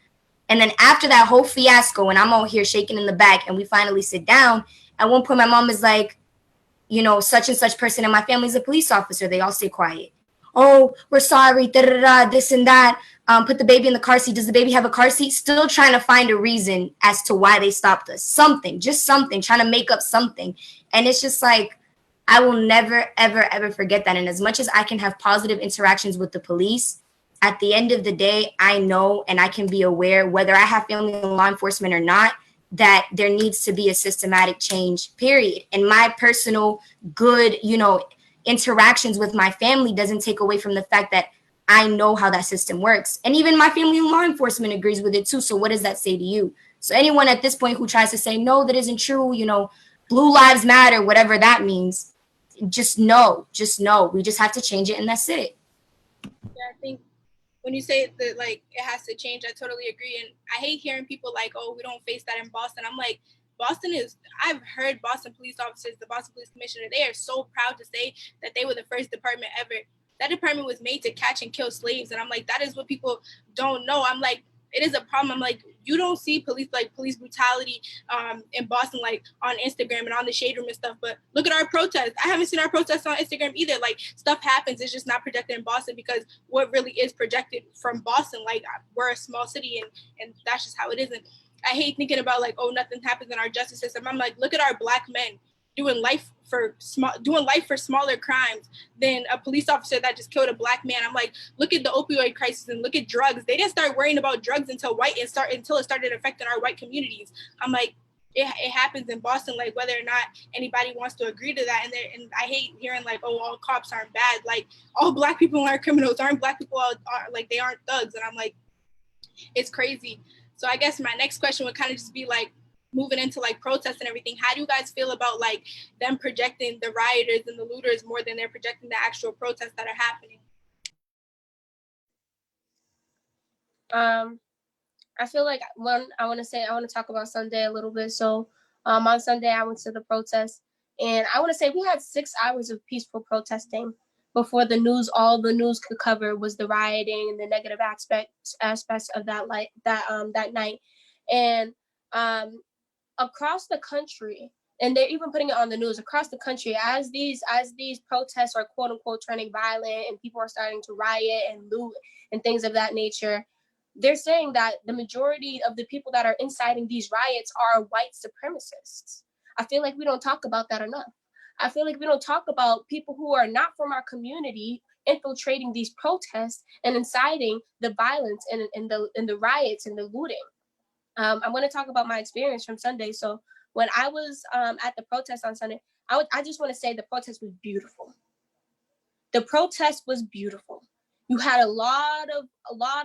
And then after that whole fiasco, and I'm out here shaking in the back, and we finally sit down, at one point my mom is like, you know, such and such person in my family is a police officer. They all stay quiet. Oh, we're sorry, this and that. Put the baby in the car seat. Does the baby have a car seat? Still trying to find a reason as to why they stopped us. Something, just something, trying to make up something. And it's just like, I will never, ever, ever forget that. And as much as I can have positive interactions with the police, at the end of the day, I know and I can be aware, whether I have family in law enforcement or not, that there needs to be a systematic change, period. And my personal good, interactions with my family doesn't take away from the fact that I know how that system works. And even my family in law enforcement agrees with it too. So what does that say to you? So anyone at this point who tries to say, no, that isn't true, Blue Lives Matter, whatever that means, just know. We just have to change it, and that's it. Yeah, I think when you say that, like, it has to change, I totally agree. And I hate hearing people like, oh, we don't face that in Boston. I'm like, I've heard Boston police officers, the Boston Police Commissioner, they are so proud to say that they were the first department ever. That department was made to catch and kill slaves. And I'm like, that is what people don't know. I'm like, it is a problem. I'm like, you don't see police brutality in Boston, like on Instagram and on the shade room and stuff. But look at our protests. I haven't seen our protests on Instagram either. Like, stuff happens. It's just not projected in Boston because what really is projected from Boston, like, we're a small city and that's just how it is. And I hate thinking about like, oh, nothing happens in our justice system. I'm like, look at our Black men doing life for smaller crimes than a police officer that just killed a Black man. I'm like, look at the opioid crisis and look at drugs. They didn't start worrying about drugs until it started affecting our white communities. I'm like, it happens in Boston, like whether or not anybody wants to agree to that. And I hate hearing like, oh, all cops aren't bad. Like, all Black people aren't criminals. Aren't Black people are like, they aren't thugs? And I'm like, it's crazy. So I guess my next question would kind of just be like, moving into like protests and everything, how do you guys feel about like them projecting the rioters and the looters more than they're projecting the actual protests that are happening? I feel like I want to talk about Sunday a little bit. So on Sunday, I went to the protest, and I want to say we had 6 hours of peaceful protesting before all the news could cover was the rioting and the negative aspects of that night. And across the country, and they're even putting it on the news across the country, as these protests are quote unquote turning violent and people are starting to riot and loot and things of that nature, they're saying that the majority of the people that are inciting these riots are white supremacists. I feel like we don't talk about that enough. I feel like we don't talk about people who are not from our community infiltrating these protests and inciting the violence and the riots and the looting. I want to talk about my experience from Sunday. So when I was at the protest on Sunday, I just want to say the protest was beautiful. The protest was beautiful. You had a lot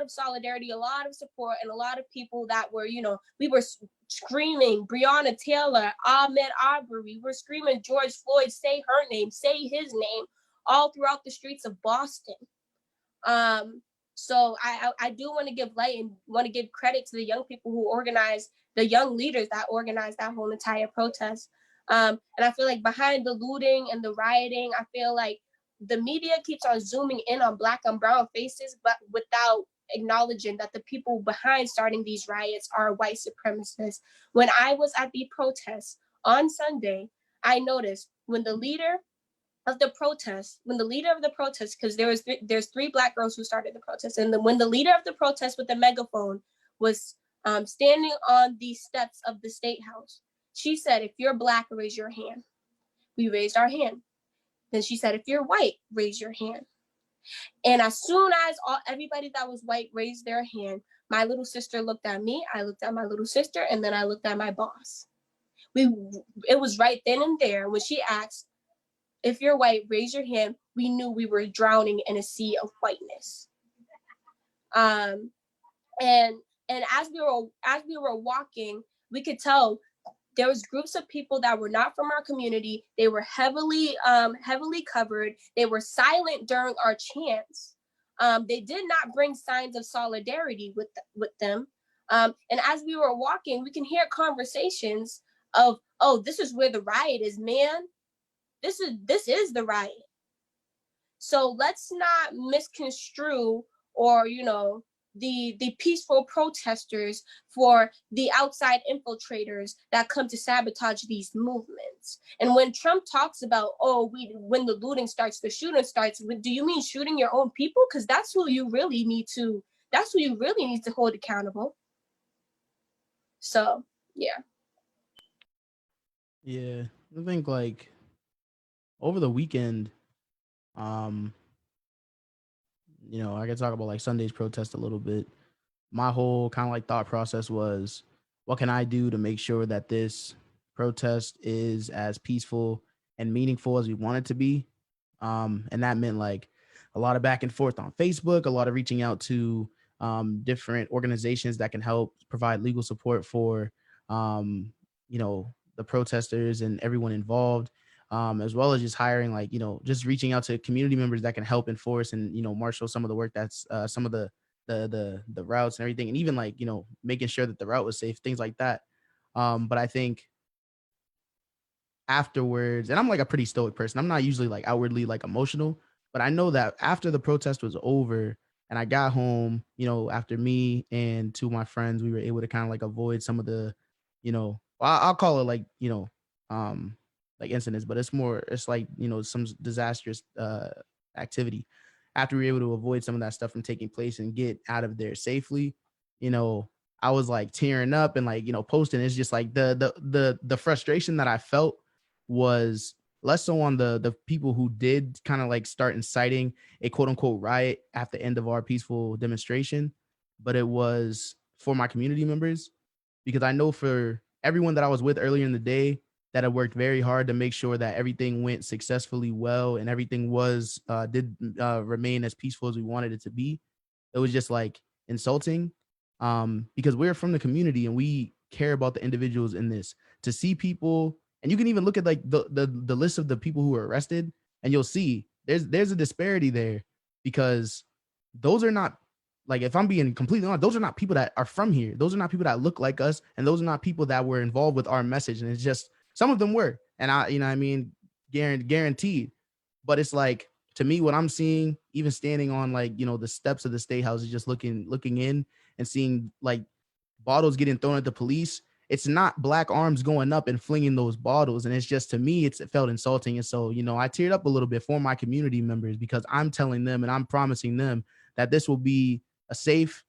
of solidarity, a lot of support, and a lot of people that were, we were screaming Breonna Taylor, Ahmaud Arbery. We were screaming George Floyd, say her name, say his name, all throughout the streets of Boston. So I do want to give light and want to give credit to the young people who organized, the young leaders that organized that whole entire protest. And I feel like behind the looting and the rioting, I feel like the media keeps on zooming in on Black and brown faces, but without acknowledging that the people behind starting these riots are white supremacists. When I was at the protest on Sunday, I noticed when the leader of the protest, because there's 3 Black girls who started the protest, and when the leader of the protest with the megaphone was standing on the steps of the State House, she said, if you're Black, raise your hand. We raised our hand. Then she said, if you're white, raise your hand. And as soon as everybody that was white raised their hand, my little sister looked at me, I looked at my little sister, and then I looked at my boss. It was right then and there when she asked, if you're white, raise your hand. We knew we were drowning in a sea of whiteness. And as we were walking, we could tell there was groups of people that were not from our community. They were heavily covered. They were silent during our chants. They did not bring signs of solidarity with them. And as we were walking, we can hear conversations of, oh, this is where the riot is, man. This is the riot. So let's not misconstrue or, the peaceful protesters for the outside infiltrators that come to sabotage these movements. And when Trump talks about, when the looting starts, the shooting starts, do you mean shooting your own people? Because that's who you really need to hold accountable. So, yeah. Yeah, I think like over the weekend, I could talk about like Sunday's protest a little bit. My whole kind of like thought process was what can I do to make sure that this protest is as peaceful and meaningful as we want it to be? And that meant like a lot of back and forth on Facebook, a lot of reaching out to different organizations that can help provide legal support for, the protesters and everyone involved, as well as just hiring, like, just reaching out to community members that can help enforce and, marshal some of the work that's some of the routes and everything. And even like, making sure that the route was safe, things like that. But I think afterwards, and I'm like a pretty stoic person. I'm not usually like outwardly like emotional, but I know that after the protest was over and I got home, after me and two of my friends, we were able to kind of like avoid some of the, I'll call it like, like incidents, but it's like, some disastrous activity. After we were able to avoid some of that stuff from taking place and get out of there safely, I was like tearing up and like, posting. It's just like the frustration that I felt was less so on the people who did kind of like start inciting a quote unquote riot at the end of our peaceful demonstration, but it was for my community members, because I know for everyone that I was with earlier in the day that had worked very hard to make sure that everything went successfully well and everything was did remain as peaceful as we wanted it to be. It was just like insulting, because we're from the community and we care about the individuals in this. To see people, and you can even look at like the list of the people who were arrested, and you'll see there's a disparity there, because those are not, like, if I'm being completely honest, those are not people that are from here. Those are not people that look like us, and those are not people that were involved with our message. And it's just some of them were, and guaranteed. But it's like, to me, what I'm seeing, even standing on like the steps of the State House, is just looking in and seeing like bottles getting thrown at the police. It's not black arms going up and flinging those bottles. And it's just, to me, it felt insulting. And so, I teared up a little bit for my community members, because I'm telling them and I'm promising them that this will be a safe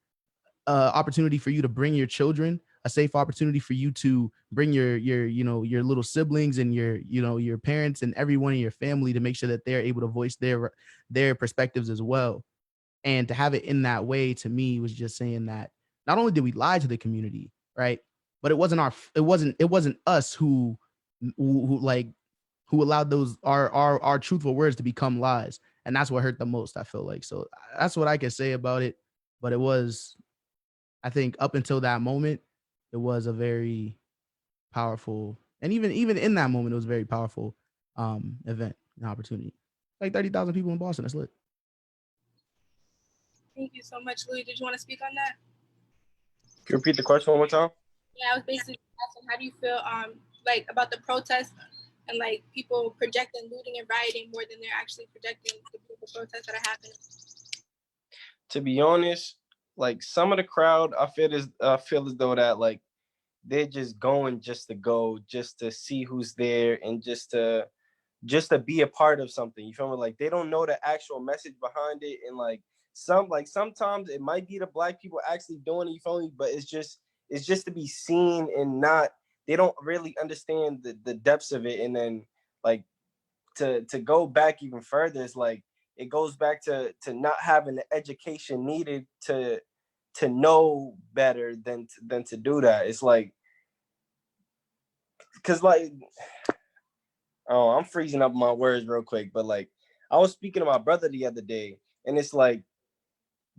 opportunity for you to bring your children, a safe opportunity for you to bring your little siblings and your parents and everyone in your family, to make sure that they're able to voice their perspectives as well. And to have it in that way, to me, was just saying that not only did we lie to the community, right, but it wasn't us who allowed those our truthful words to become lies. And that's what hurt the most, I feel like. So that's what I can say about it. But it was, I think, up until that moment, it was a very powerful, and even in that moment, it was a very powerful event and opportunity. Like 30,000 people in Boston, that's lit. Thank you so much, Louis. Did you want to speak on that? Can you repeat the question one more time? Yeah, I was basically asking, how do you feel like about the protests and like people projecting looting and rioting more than they're actually projecting the beautiful protests that are happening? To be honest, like some of the crowd, I feel as though that like they're just going just to go, just to see who's there, and just to be a part of something. You feel me? Like they don't know the actual message behind it, and like sometimes it might be the black people actually doing it. You feel me? But it's just to be seen, and not, they don't really understand the depths of it. And then like to go back even further, it's like it goes back to not having the education needed to know better than to do that. It's like, because like, oh, I'm freezing up my words real quick, but like I was speaking to my brother the other day, and it's like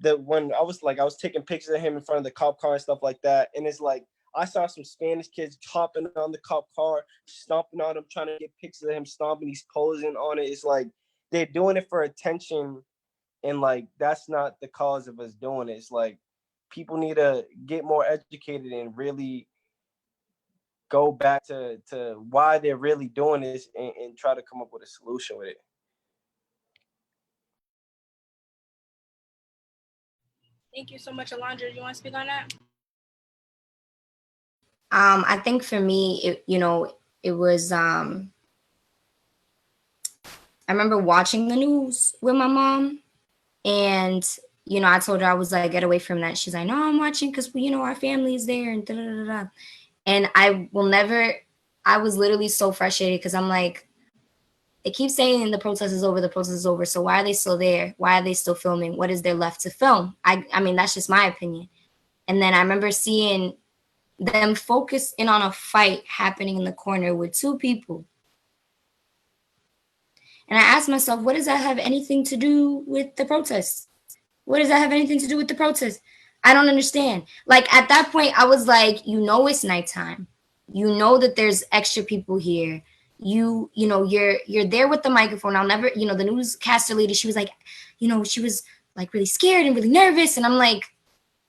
when I was taking pictures of him in front of the cop car and stuff like that, and it's like I saw some Spanish kids hopping on the cop car, stomping on him, trying to get pictures of him stomping. He's posing on it. It's like they're doing it for attention, and like that's not the cause of us doing it. It's like people need to get more educated and really go back to why they're really doing this, and try to come up with a solution with it. Thank you so much, Alondra. Do you want to speak on that? I think for me, it was, I remember watching the news with my mom, and, I told her, I was like, get away from that. She's like, no, I'm watching because, our family is there, and da-da-da-da. And I was literally so frustrated, because I'm like, they keep saying the protest is over. So why are they still there? Why are they still filming? What is there left to film? I mean, that's just my opinion. And then I remember seeing them focus in on a fight happening in the corner with two people. And I asked myself, what does that have anything to do with the protests? What does that have anything to do with the protest? I don't understand. Like at that point, I was like, you know, it's nighttime. You know that there's extra people here. You know, you're there with the microphone. I'll never, you know, the newscaster lady, she was like, you know, she was like really scared and really nervous. And I'm like,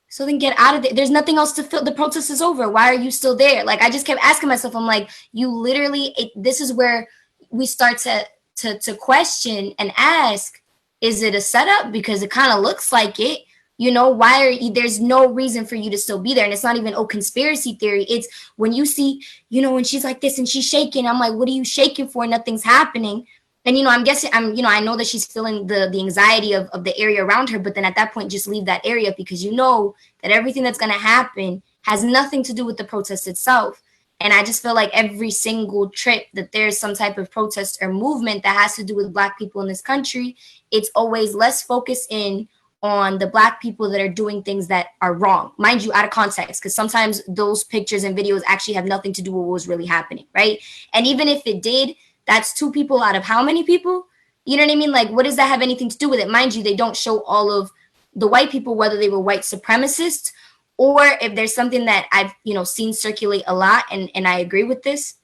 so then get out of there. There's nothing else to fill. The protest is over. Why are you still there? Like I just kept asking myself, I'm like, you literally, this is where we start to question and ask, is it a setup? Because it kind of looks like it. You know, why are you, there's no reason for you to still be there. And it's not even, conspiracy theory. It's when you see, you know, when she's like this and she's shaking, I'm like, what are you shaking for? Nothing's happening. And, you know, I'm guessing, you know, I know that she's feeling the anxiety of the area around her. But then at that point, just leave that area, because you know that everything that's going to happen has nothing to do with the protest itself. And I just feel like every single trip that there's some type of protest or movement that has to do with Black people in this country, it's always less focused in on the Black people that are doing things that are wrong. Mind you, out of context, because sometimes those pictures and videos actually have nothing to do with what was really happening, right? And even if it did, that's 2 people out of how many people? You know what I mean? Like, what does that have anything to do with it? Mind you, they don't show all of the white people, whether they were white supremacists, or if there's something that I've, you know, seen circulate a lot, and I agree with this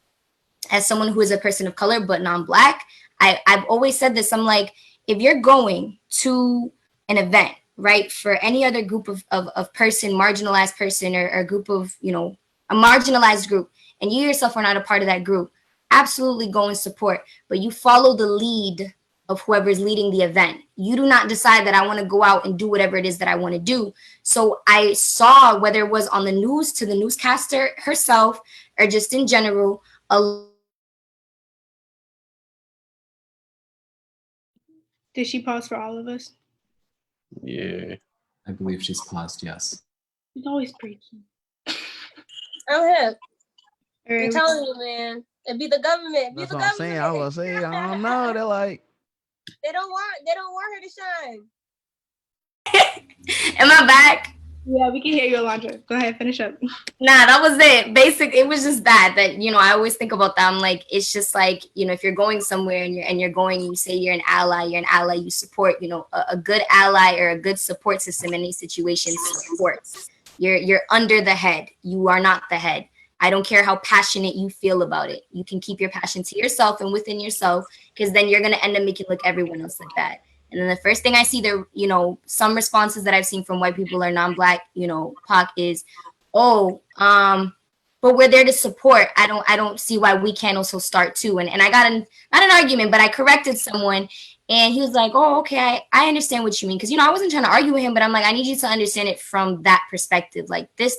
as someone who is a person of color but non-Black. I've always said this. I'm like, if you're going to an event, right, for any other group of person, marginalized person, or a group of, you know, a marginalized group, and you yourself are not a part of that group, absolutely go and support. But you follow the lead of whoever's leading the event. You do not decide that I want to go out and do whatever it is that I want to do. So I saw, whether it was on the news to the newscaster herself or just in general, Did she pause for all of us? Yeah. I believe she's paused, yes. She's always preaching. I'm hip. All I'm right, telling you, man. It be the government. Be That's the what I'm government. saying. I was saying, I don't know. They're like, They don't want her to shine. am I back? yeah, we can hear you, Alondra. Go ahead, finish up. Nah, that was it. It was just that, you know, I always think about that. I'm like, it's just like, you know, if you're going somewhere and you're going, you say you're an ally, you support, you know, a good ally or a good support system in these situations supports. You're under the head. You are not the head. I don't care how passionate you feel about it. You can keep your passion to yourself and within yourself, because then you're going to end up making look everyone else like that. And then the first thing I see there, you know, some responses that I've seen from white people or non-Black, you know, POC is, but we're there to support. I don't see why we can't also start too. And I got not an argument, but I corrected someone, and he was like, oh, okay, I understand what you mean. Because, you know, I wasn't trying to argue with him, but I'm like, I need you to understand it from that perspective. Like this.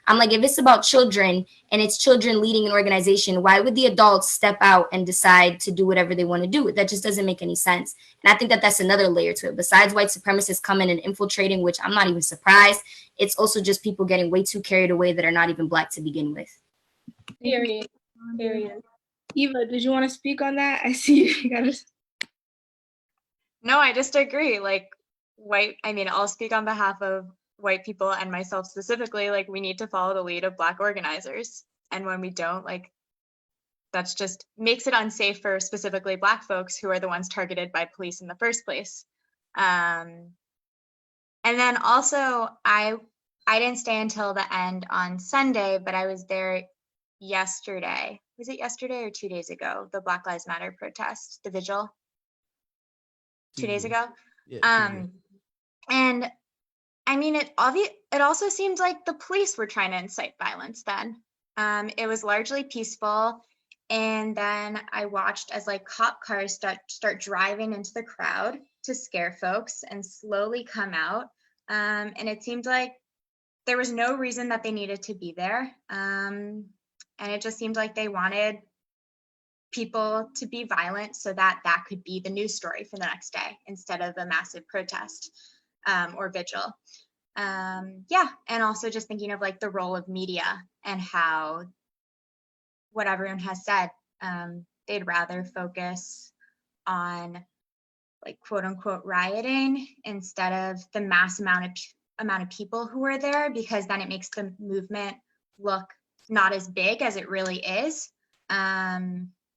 I'm like, if it's about children and it's children leading an organization, why would the adults step out and decide to do whatever they want to do? That just doesn't make any sense. And I think that that's another layer to it. Besides white supremacists coming and infiltrating, which I'm not even surprised, it's also just people getting way too carried away that are not even Black to begin with. Period. Eva, did you want to speak on that? I see you got to. No, I just agree. Like I'll speak on behalf of white people and myself specifically. Like, we need to follow the lead of Black organizers. And when we don't, like, that's just makes it unsafe for specifically Black folks who are the ones targeted by police in the first place. And then also, I didn't stay until the end on Sunday, but I was there yesterday. Was it yesterday or 2 days ago? The Black Lives Matter protest, the vigil. 2 days ago. Yeah, and I mean, it also seemed like the police were trying to incite violence then. It was largely peaceful. And then I watched as like cop cars start driving into the crowd to scare folks and slowly come out. And it seemed like there was no reason that they needed to be there. And it just seemed like they wanted people to be violent so that could be the news story for the next day instead of a massive protest or vigil. Yeah, and also just thinking of like the role of media and how what everyone has said, they'd rather focus on like quote unquote rioting instead of the mass amount of people who were there, because then it makes the movement look not as big as it really is. I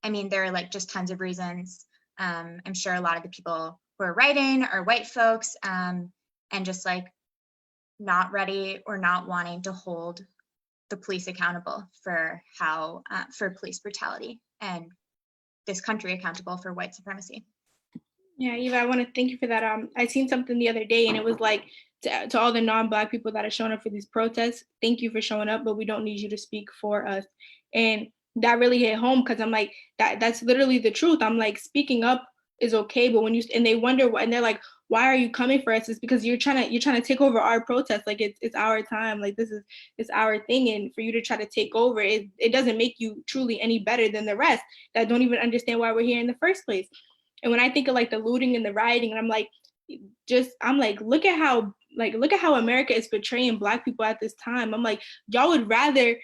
mean, there are like just tons of reasons. I'm sure a lot of the people who are writing are white folks, and just like not ready or not wanting to hold the police accountable for how for police brutality, and this country accountable for white supremacy. Yeah, Eva, I want to thank you for that. I seen something the other day, and it was like to all the non-Black people that are showing up for these protests, thank you for showing up, but we don't need you to speak for us. And that really hit home, because I'm like, that's literally the truth. I'm like, speaking up is okay, but when you, and they wonder why, and they're like, why are you coming for us? It's because you're trying to take over our protest. Like it's our time. Like it's our thing, and for you to try to take over, it doesn't make you truly any better than the rest that don't even understand why we're here in the first place. And when I think of like the looting and the rioting, and I'm like, look at how America is portraying Black people at this time. I'm like, y'all would rather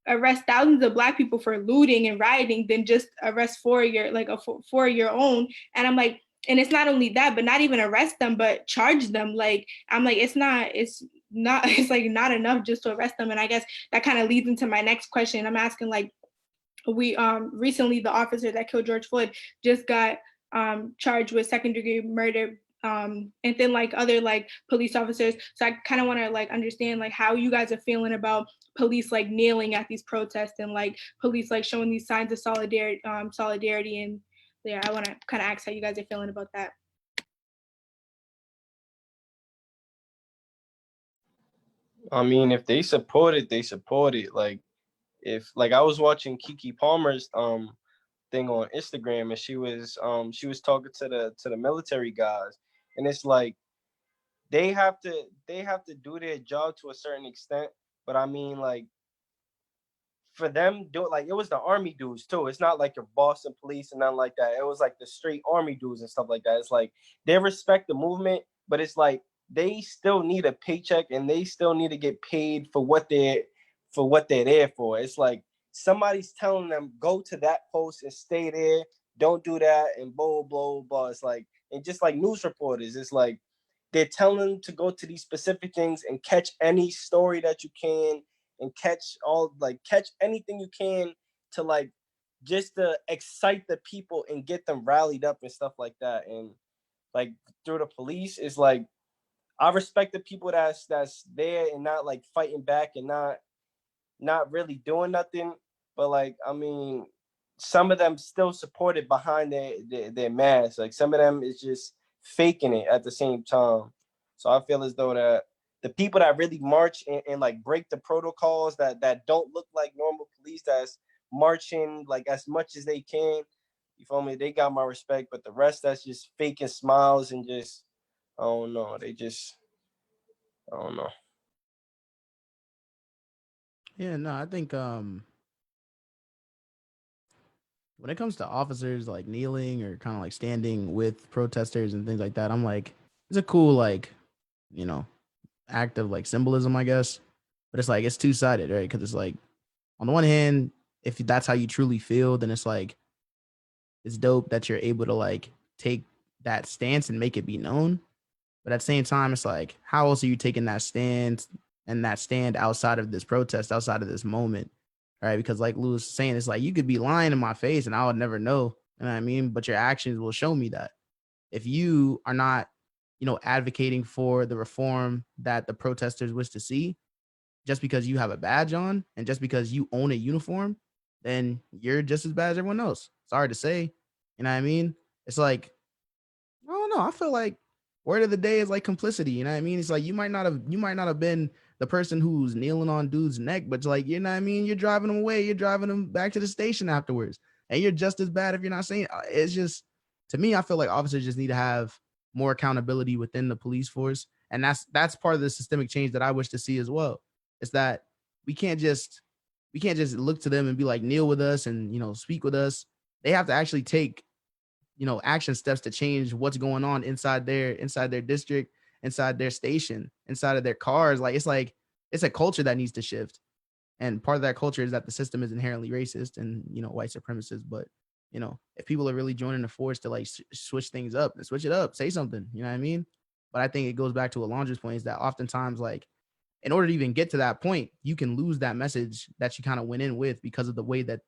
arrest thousands of Black people for looting and rioting than just arrest four of your own. And I'm like, and it's not only that, but not even arrest them, but charge them. Like, I'm like, it's like not enough just to arrest them. And I guess that kind of leads into my next question. I'm asking, like, we recently, the officer that killed George Floyd just got charged with second-degree murder, and then like other like police officers. So I kind of want to like understand like how you guys are feeling about police like kneeling at these protests, and like police like showing these signs of solidarity. And yeah, I want to kind of ask how you guys are feeling about that. I mean, if they support it, they support it. Like, if like I was watching Kiki Palmer's thing on Instagram, and she was talking to the military guys, and it's like they have to do their job to a certain extent. But I mean, like, for them do it, like, it was the army dudes too. It's not like your Boston police and nothing like that. It was like the straight army dudes and stuff like that. It's like they respect the movement, but it's like they still need a paycheck, and they still need to get paid for what they're there for. It's like somebody's telling them, go to that post and stay there, don't do that, and blah blah blah. It's like, and just like news reporters, it's like they're telling them to go to these specific things and catch any story that you can, and catch anything you can to like just to excite the people and get them rallied up and stuff like that. And like through the police, is like I respect the people that's there and not like fighting back and not really doing nothing. But like, I mean, some of them still supported behind their mask. Like some of them is just faking it at the same time. So I feel as though that the people that really march and like break the protocols, that don't look like normal police, that's marching like as much as they can, you feel me, they got my respect. But the rest that's just faking smiles and just, I don't know, I don't know. Yeah, no, I think when it comes to officers like kneeling or kind of like standing with protesters and things like that, I'm like, it's a cool like, you know, act of like symbolism, I guess. But it's like it's two-sided, right? Because it's like on the one hand, if that's how you truly feel, then it's like it's dope that you're able to like take that stance and make it be known. But at the same time, it's like, how else are you taking that stand and that stand outside of this protest, outside of this moment, right? Because like Lou was saying, it's like you could be lying in my face and I would never know. You know what I mean? But your actions will show me that. If you are not, you know, advocating for the reform that the protesters wish to see, just because you have a badge on and just because you own a uniform, then you're just as bad as everyone else. Sorry to say. You know what I mean? It's like, I don't know. I feel like word of the day is like complicity. You know what I mean? It's like you might not have been the person who's kneeling on dude's neck, but like, you know what I mean? You're driving them away. You're driving them back to the station afterwards. And you're just as bad if you're not saying it's just, to me, I feel like officers just need to have more accountability within the police force. And that's part of the systemic change that I wish to see as well. Is that we can't just look to them and be like, kneel with us and, you know, speak with us. They have to actually take, you know, action steps to change what's going on inside their district, inside their station, inside of their cars. Like it's a culture that needs to shift. And part of that culture is that the system is inherently racist and, you know, white supremacist. But, you know, if people are really joining the force to like switch things up and switch it up, say something, you know what I mean? But I think it goes back to Alondra's point, is that oftentimes like in order to even get to that point, you can lose that message that you kind of went in with because of the way that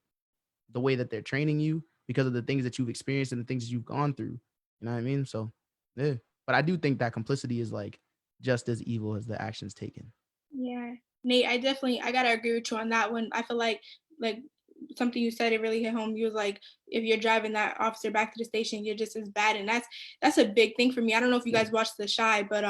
they're training you, because of the things that you've experienced and the things that you've gone through. You know what I mean? So, yeah. But I do think that complicity is like just as evil as the actions taken. Yeah, Nate, I gotta agree with you on that one. I feel like something you said, it really hit home. You was like, if you're driving that officer back to the station, you're just as bad, and that's a big thing for me. I don't know if you guys watched The Shy, but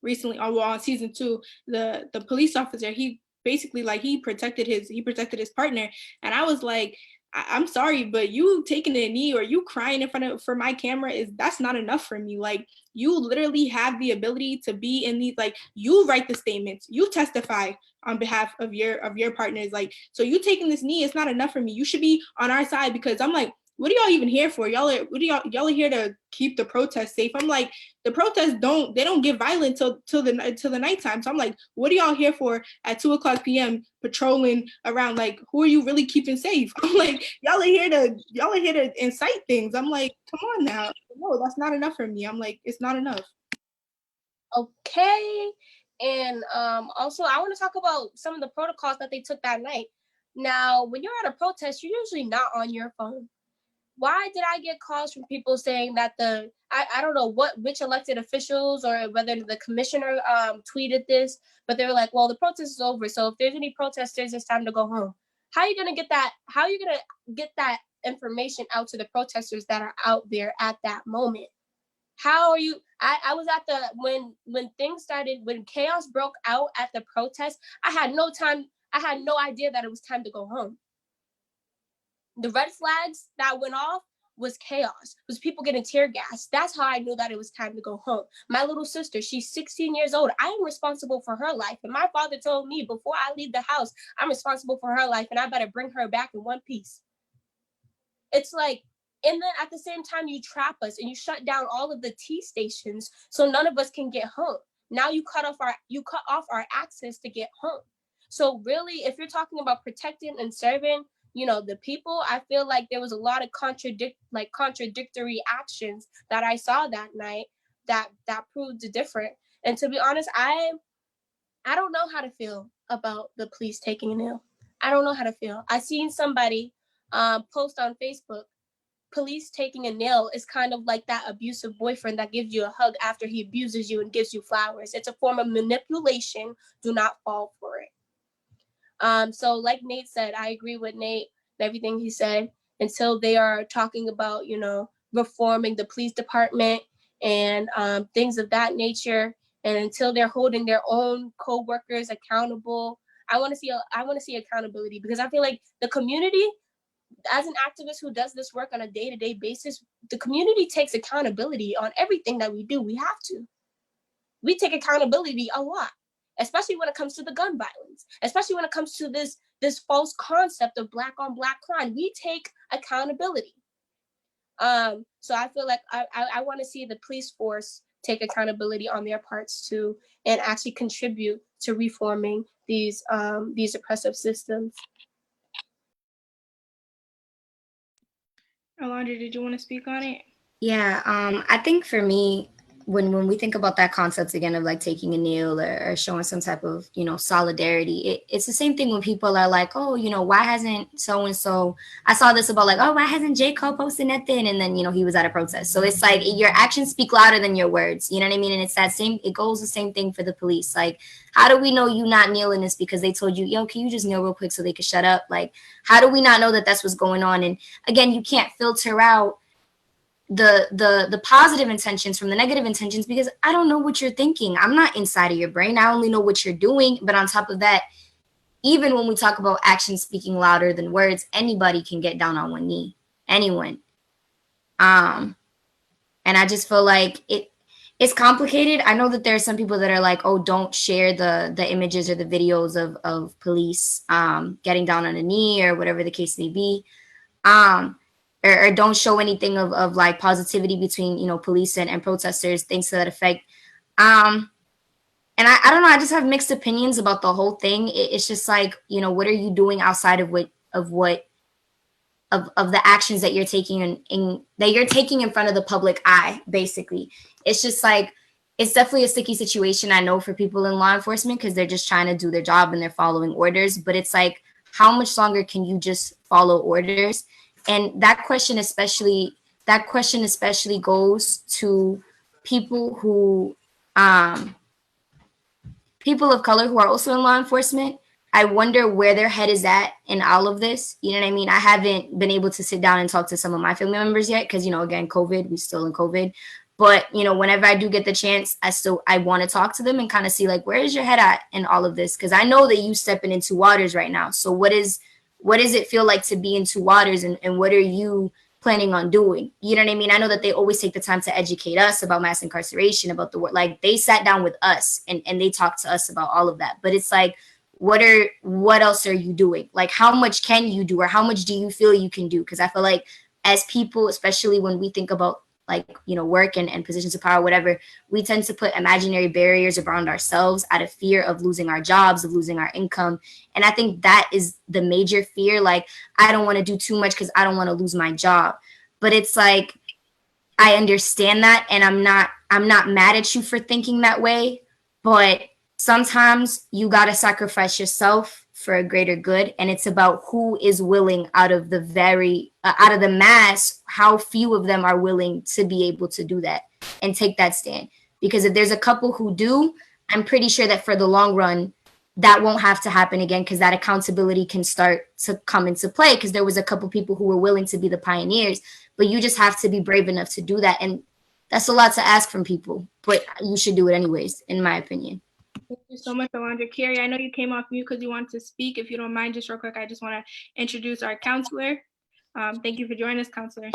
recently, on season 2, the police officer, he basically he protected his partner, and I was like, I'm sorry, but you taking a knee or you crying in front of for my camera that's not enough for me. Like, you literally have the ability to be in these, you write the statements, you testify on behalf of your partners. So you taking this knee, it's not enough for me. You should be on our side, because I'm like, what are y'all even here for? Y'all are here to keep the protest safe. I'm like, the protests don't get violent till the nighttime. So I'm like, what are y'all here for at 2:00 p.m. patrolling around? Like, who are you really keeping safe? I'm like, y'all are here to incite things. I'm like, come on now. No, that's not enough for me. I'm like, it's not enough. Okay. And also, I want to talk about some of the protocols that they took that night. Now, when you're at a protest, you're usually not on your phone. Why did I get calls from people saying that I don't know which elected officials or whether the commissioner tweeted this, but they were like, well, the protest is over, so if there's any protesters, it's time to go home. How are you gonna get that information out to the protesters that are out there at that moment? How are you? I was at when things started, when chaos broke out at the protest, I had no idea that it was time to go home. The red flags that went off was chaos, was people getting tear gas. That's how I knew that it was time to go home. My little sister, she's 16 years old. I am responsible for her life. And my father told me, before I leave the house, I'm responsible for her life and I better bring her back in one piece. It's like, and then at the same time, you trap us and you shut down all of the T stations so none of us can get home. Now you cut off our access to get home. So really, if you're talking about protecting and serving, the people, I feel like there was a lot of contradictory actions that I saw that night that proved different. And to be honest, I don't know how to feel about the police taking a knee. I don't know how to feel. I seen somebody post on Facebook, police taking a nail is kind of like that abusive boyfriend that gives you a hug after he abuses you and gives you flowers. It's a form of manipulation. Do not fall for it. So like Nate said, I agree with Nate and everything he said. Until they are talking about, reforming the police department and things of that nature, and until they're holding their own co-workers accountable, I want to see accountability, because I feel like the community, as an activist who does this work on a day-to-day basis, the community takes accountability on everything that we do. We take accountability a lot, especially when it comes to the gun violence, especially when it comes to this false concept of Black on Black crime. We take accountability. So I feel like I want to see the police force take accountability on their parts too, and actually contribute to reforming these oppressive systems. Alondra, did you want to speak on it? Yeah, I think for me, when we think about that concept again of like taking a kneel or showing some type of, solidarity, it's the same thing when people are like, oh, why hasn't so-and-so, I saw this about like, oh, why hasn't J. Cole posted nothing? And then, he was at a protest. So it's like your actions speak louder than your words. You know what I mean? And it's it goes the same thing for the police. Like, how do we know you not kneeling is because they told you, yo, can you just kneel real quick so they could shut up? Like, how do we not know that that's what's going on? And again, you can't filter out the positive intentions from the negative intentions, because I don't know what you're thinking. I'm not inside of your brain. I only know what you're doing. But on top of that, even when we talk about actions speaking louder than words, anybody can get down on one knee. Anyone. And I just feel like it's complicated. I know that there are some people that are like, oh, don't share the images or the videos of police getting down on a knee or whatever the case may be. Or don't show anything of like positivity between, police and protesters, things to that effect. And I don't know, I just have mixed opinions about the whole thing. It's just like, what are you doing outside of the actions that you're taking in front of the public eye, basically. It's just like, it's definitely a sticky situation, I know, for people in law enforcement, because they're just trying to do their job and they're following orders. But it's like, how much longer can you just follow orders? And that question especially goes to people who people of color who are also in law enforcement. I wonder where their head is at in all of this. You know what I mean? I haven't been able to sit down and talk to some of my family members yet because, you know, again, COVID, we're still in COVID. But, you know, whenever I do get the chance, I want to talk to them and kind of see, like, where is your head at in all of this? Because I know that you stepping into waters right now. So what does it feel like to be into waters, and what are you planning on doing? You know what I mean? I know that they always take the time to educate us about mass incarceration, about the work. Like, they sat down with us and they talked to us about all of that. But it's like, what else are you doing? Like, how much can you do, or how much do you feel you can do? Because I feel like as people, especially when we think about, like, you know, work and positions of power, whatever, we tend to put imaginary barriers around ourselves out of fear of losing our jobs, of losing our income. And I think that is the major fear. Like, I don't want to do too much because I don't want to lose my job. But it's like, I understand that, and I'm not mad at you for thinking that way, but sometimes you got to sacrifice yourself for a greater good. And it's about who is willing out of the mass, how few of them are willing to be able to do that and take that stand. Because if there's a couple who do, I'm pretty sure that for the long run, that won't have to happen again, because that accountability can start to come into play, because there was a couple people who were willing to be the pioneers. But you just have to be brave enough to do that. And that's a lot to ask from people, but you should do it anyways, in my opinion. Thank you so much, Alondra. Carrie, I know you came off mute because you wanted to speak. If you don't mind, just real quick, I just want to introduce our counselor. Thank you for joining us, counselor.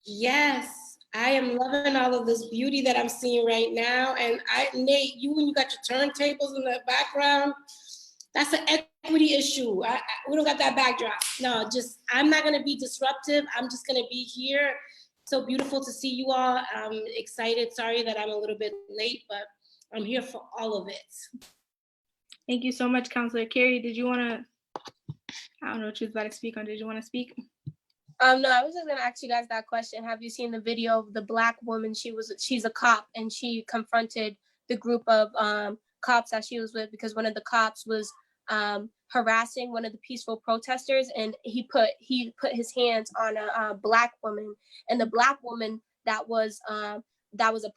Yes, I am loving all of this beauty that I'm seeing right now. And Nate, when you got your turntables in the background, that's an equity issue. We don't got that backdrop. No, I'm not gonna be disruptive. I'm just gonna be here. So beautiful to see you all. I'm excited. Sorry that I'm a little bit late, but I'm here for all of it. Thank you so much, Counselor. Carrie, did you want to, I don't know what you was about to speak on. Did you want to speak? No, I was just gonna ask you guys that question. Have you seen the video of the Black woman? She's a cop, and she confronted the group of cops that she was with, because one of the cops was harassing one of the peaceful protesters, and he put his hands on a Black woman, and the Black woman that was a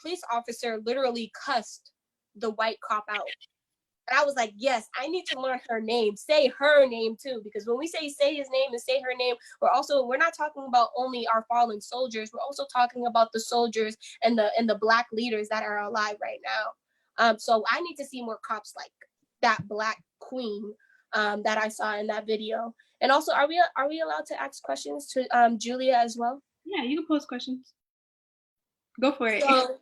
police officer literally cussed the white cop out. And I was like, yes, I need to learn her name. Say her name too, because when we say his name and say her name, we're not talking about only our fallen soldiers. We're also talking about the soldiers and the Black leaders that are alive right now. So I need to see more cops like that Black queen that I saw in that video. And also, are we allowed to ask questions to Julia as well? Yeah, you can pose questions. Go for it. So,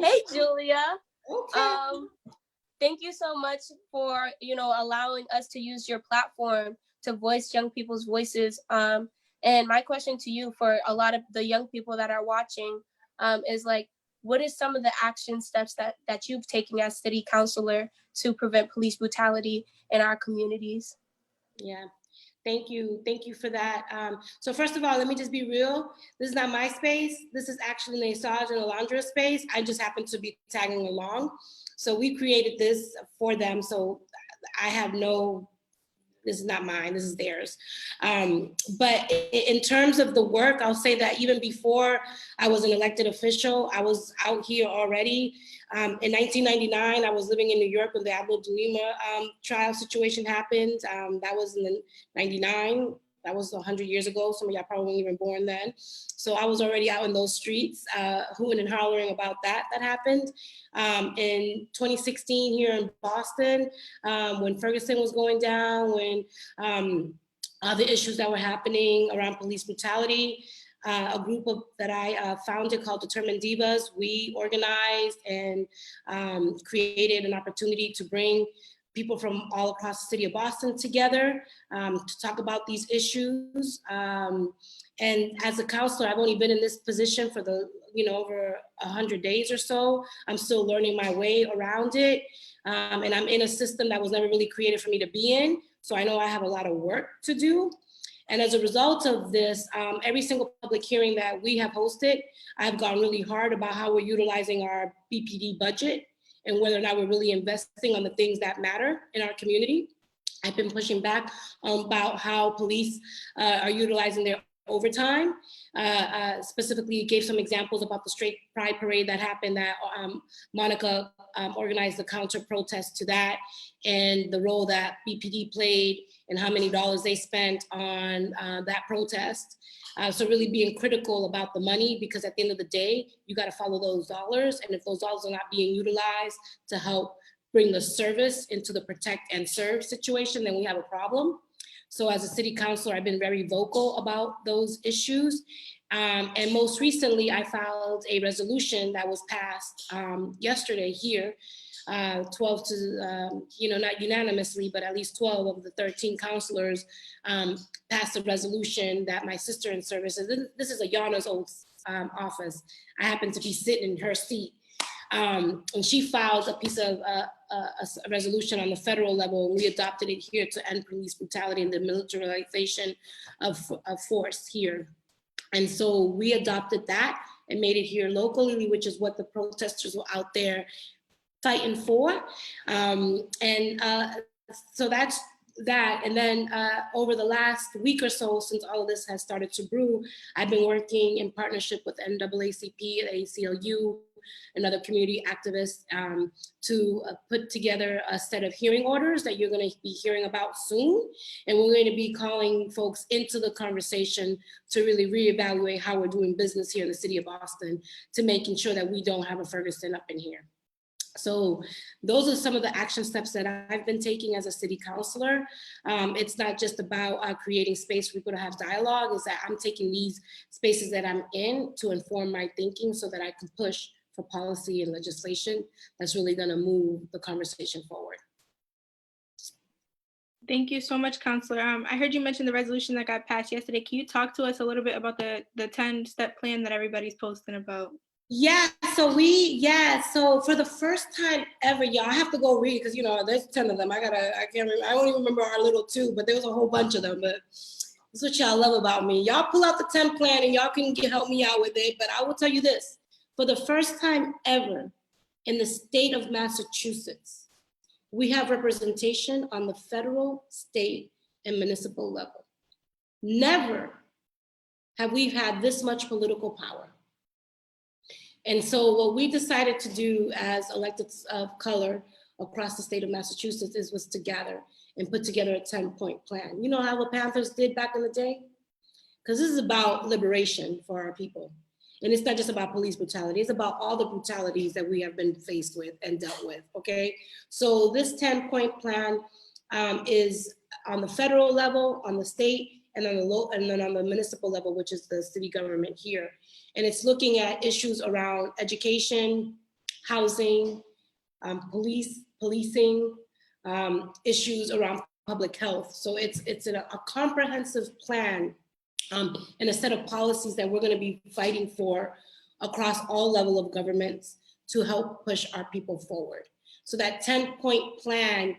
hey, Julia. Okay. Thank you so much for, allowing us to use your platform to voice young people's voices. And my question to you, for a lot of the young people that are watching, is like, what is some of the action steps that you've taken as city councilor to prevent police brutality in our communities? Yeah. Thank you for that. So first of all, let me just be real. This is not my space. This is actually Naesoj and Alondra's space. I just happen to be tagging along. So we created this for them. So I have this is not mine, this is theirs. But in terms of the work, I'll say that even before I was an elected official, I was out here already. In 1999, I was living in New York when the Abu Dhabi trial situation happened. That was in 99. That was 100 years ago. Some of y'all probably weren't even born then. So I was already out in those streets, hooting and hollering about that happened. In 2016 here in Boston, when Ferguson was going down, when the issues that were happening around police brutality, a group that I founded called Determined Divas, we organized and created an opportunity to bring people from all across the city of Boston together to talk about these issues. And as a counselor, I've only been in this position for over 100 days or so. I'm still learning my way around it. And I'm in a system that was never really created for me to be in. So I know I have a lot of work to do. And as a result of this, every single public hearing that we have hosted, I've gone really hard about how we're utilizing our BPD budget and whether or not we're really investing on the things that matter in our community. I've been pushing back about how police are utilizing their overtime. Specifically gave some examples about the straight pride parade that happened that Monica organized the counter protest to that, and the role that BPD played and how many dollars they spent on that protest. So really being critical about the money, because at the end of the day, you got to follow those dollars. And if those dollars are not being utilized to help bring the service into the protect and serve situation, then we have a problem. So as a city councilor, I've been very vocal about those issues. And most recently, I filed a resolution that was passed yesterday here, 12 to, not unanimously, but at least 12 of the 13 councilors passed a resolution that my sister in service, and this is Ayana's old office. I happen to be sitting in her seat. And she filed a piece of a resolution on the federal level, and we adopted it here to end police brutality and the militarization of force here. And so we adopted that and made it here locally, which is what the protesters were out there fighting for. So that's that. And then over the last week or so, since all of this has started to brew, I've been working in partnership with NAACP, the ACLU, and other community activists to put together a set of hearing orders that you're going to be hearing about soon. And we're going to be calling folks into the conversation to really reevaluate how we're doing business here in the city of Boston, to making sure that we don't have a Ferguson up in here. So those are some of the action steps that I've been taking as a city councilor. It's not just about creating space for people to have dialogue, it's that I'm taking these spaces that I'm in to inform my thinking so that I can push for policy and legislation that's really gonna move the conversation forward. Thank you so much, Counselor. I heard you mention the resolution that got passed yesterday. Can you talk to us a little bit about the 10-step plan that everybody's posting about? Yeah, so for the first time ever, y'all, I have to go read because there's 10 of them. I can't remember, I don't even remember our little 2, but there was a whole bunch of them. But that's what y'all love about me. Y'all pull out the 10 plan and y'all can help me out with it. But I will tell you this, for the first time ever in the state of Massachusetts, we have representation on the federal, state, and municipal level. Never have we had this much political power. And so what we decided to do as electeds of color across the state of Massachusetts was to gather and put together a 10-point plan. You know how the Panthers did back in the day? Because this is about liberation for our people. And it's not just about police brutality, it's about all the brutalities that we have been faced with and dealt with, okay? So this 10-point plan is on the federal level, on the state, and on the and then on the municipal level, which is the city government here. And it's looking at issues around education, housing, policing, issues around public health. So it's a comprehensive plan and a set of policies that we're going to be fighting for across all level of governments to help push our people forward. So that 10-point plan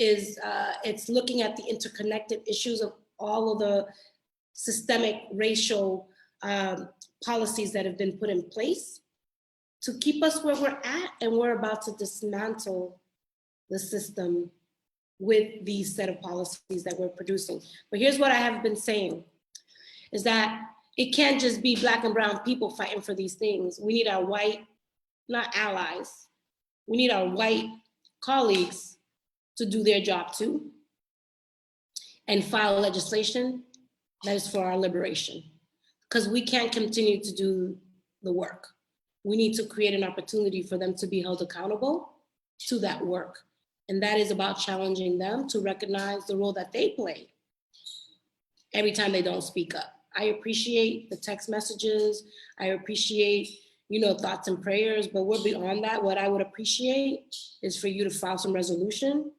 it's looking at the interconnected issues of all of the systemic racial policies that have been put in place to keep us where we're at, and we're about to dismantle the system with these set of policies that we're producing. But here's what I have been saying, is that it can't just be Black and brown people fighting for these things. We need our white, not allies, we need our white colleagues to do their job too and file legislation that is for our liberation. Because we can't continue to do the work. We need to create an opportunity for them to be held accountable to that work. And that is about challenging them to recognize the role that they play every time they don't speak up. I appreciate the text messages. I appreciate, thoughts and prayers, but we're beyond that. What I would appreciate is for you to file some resolution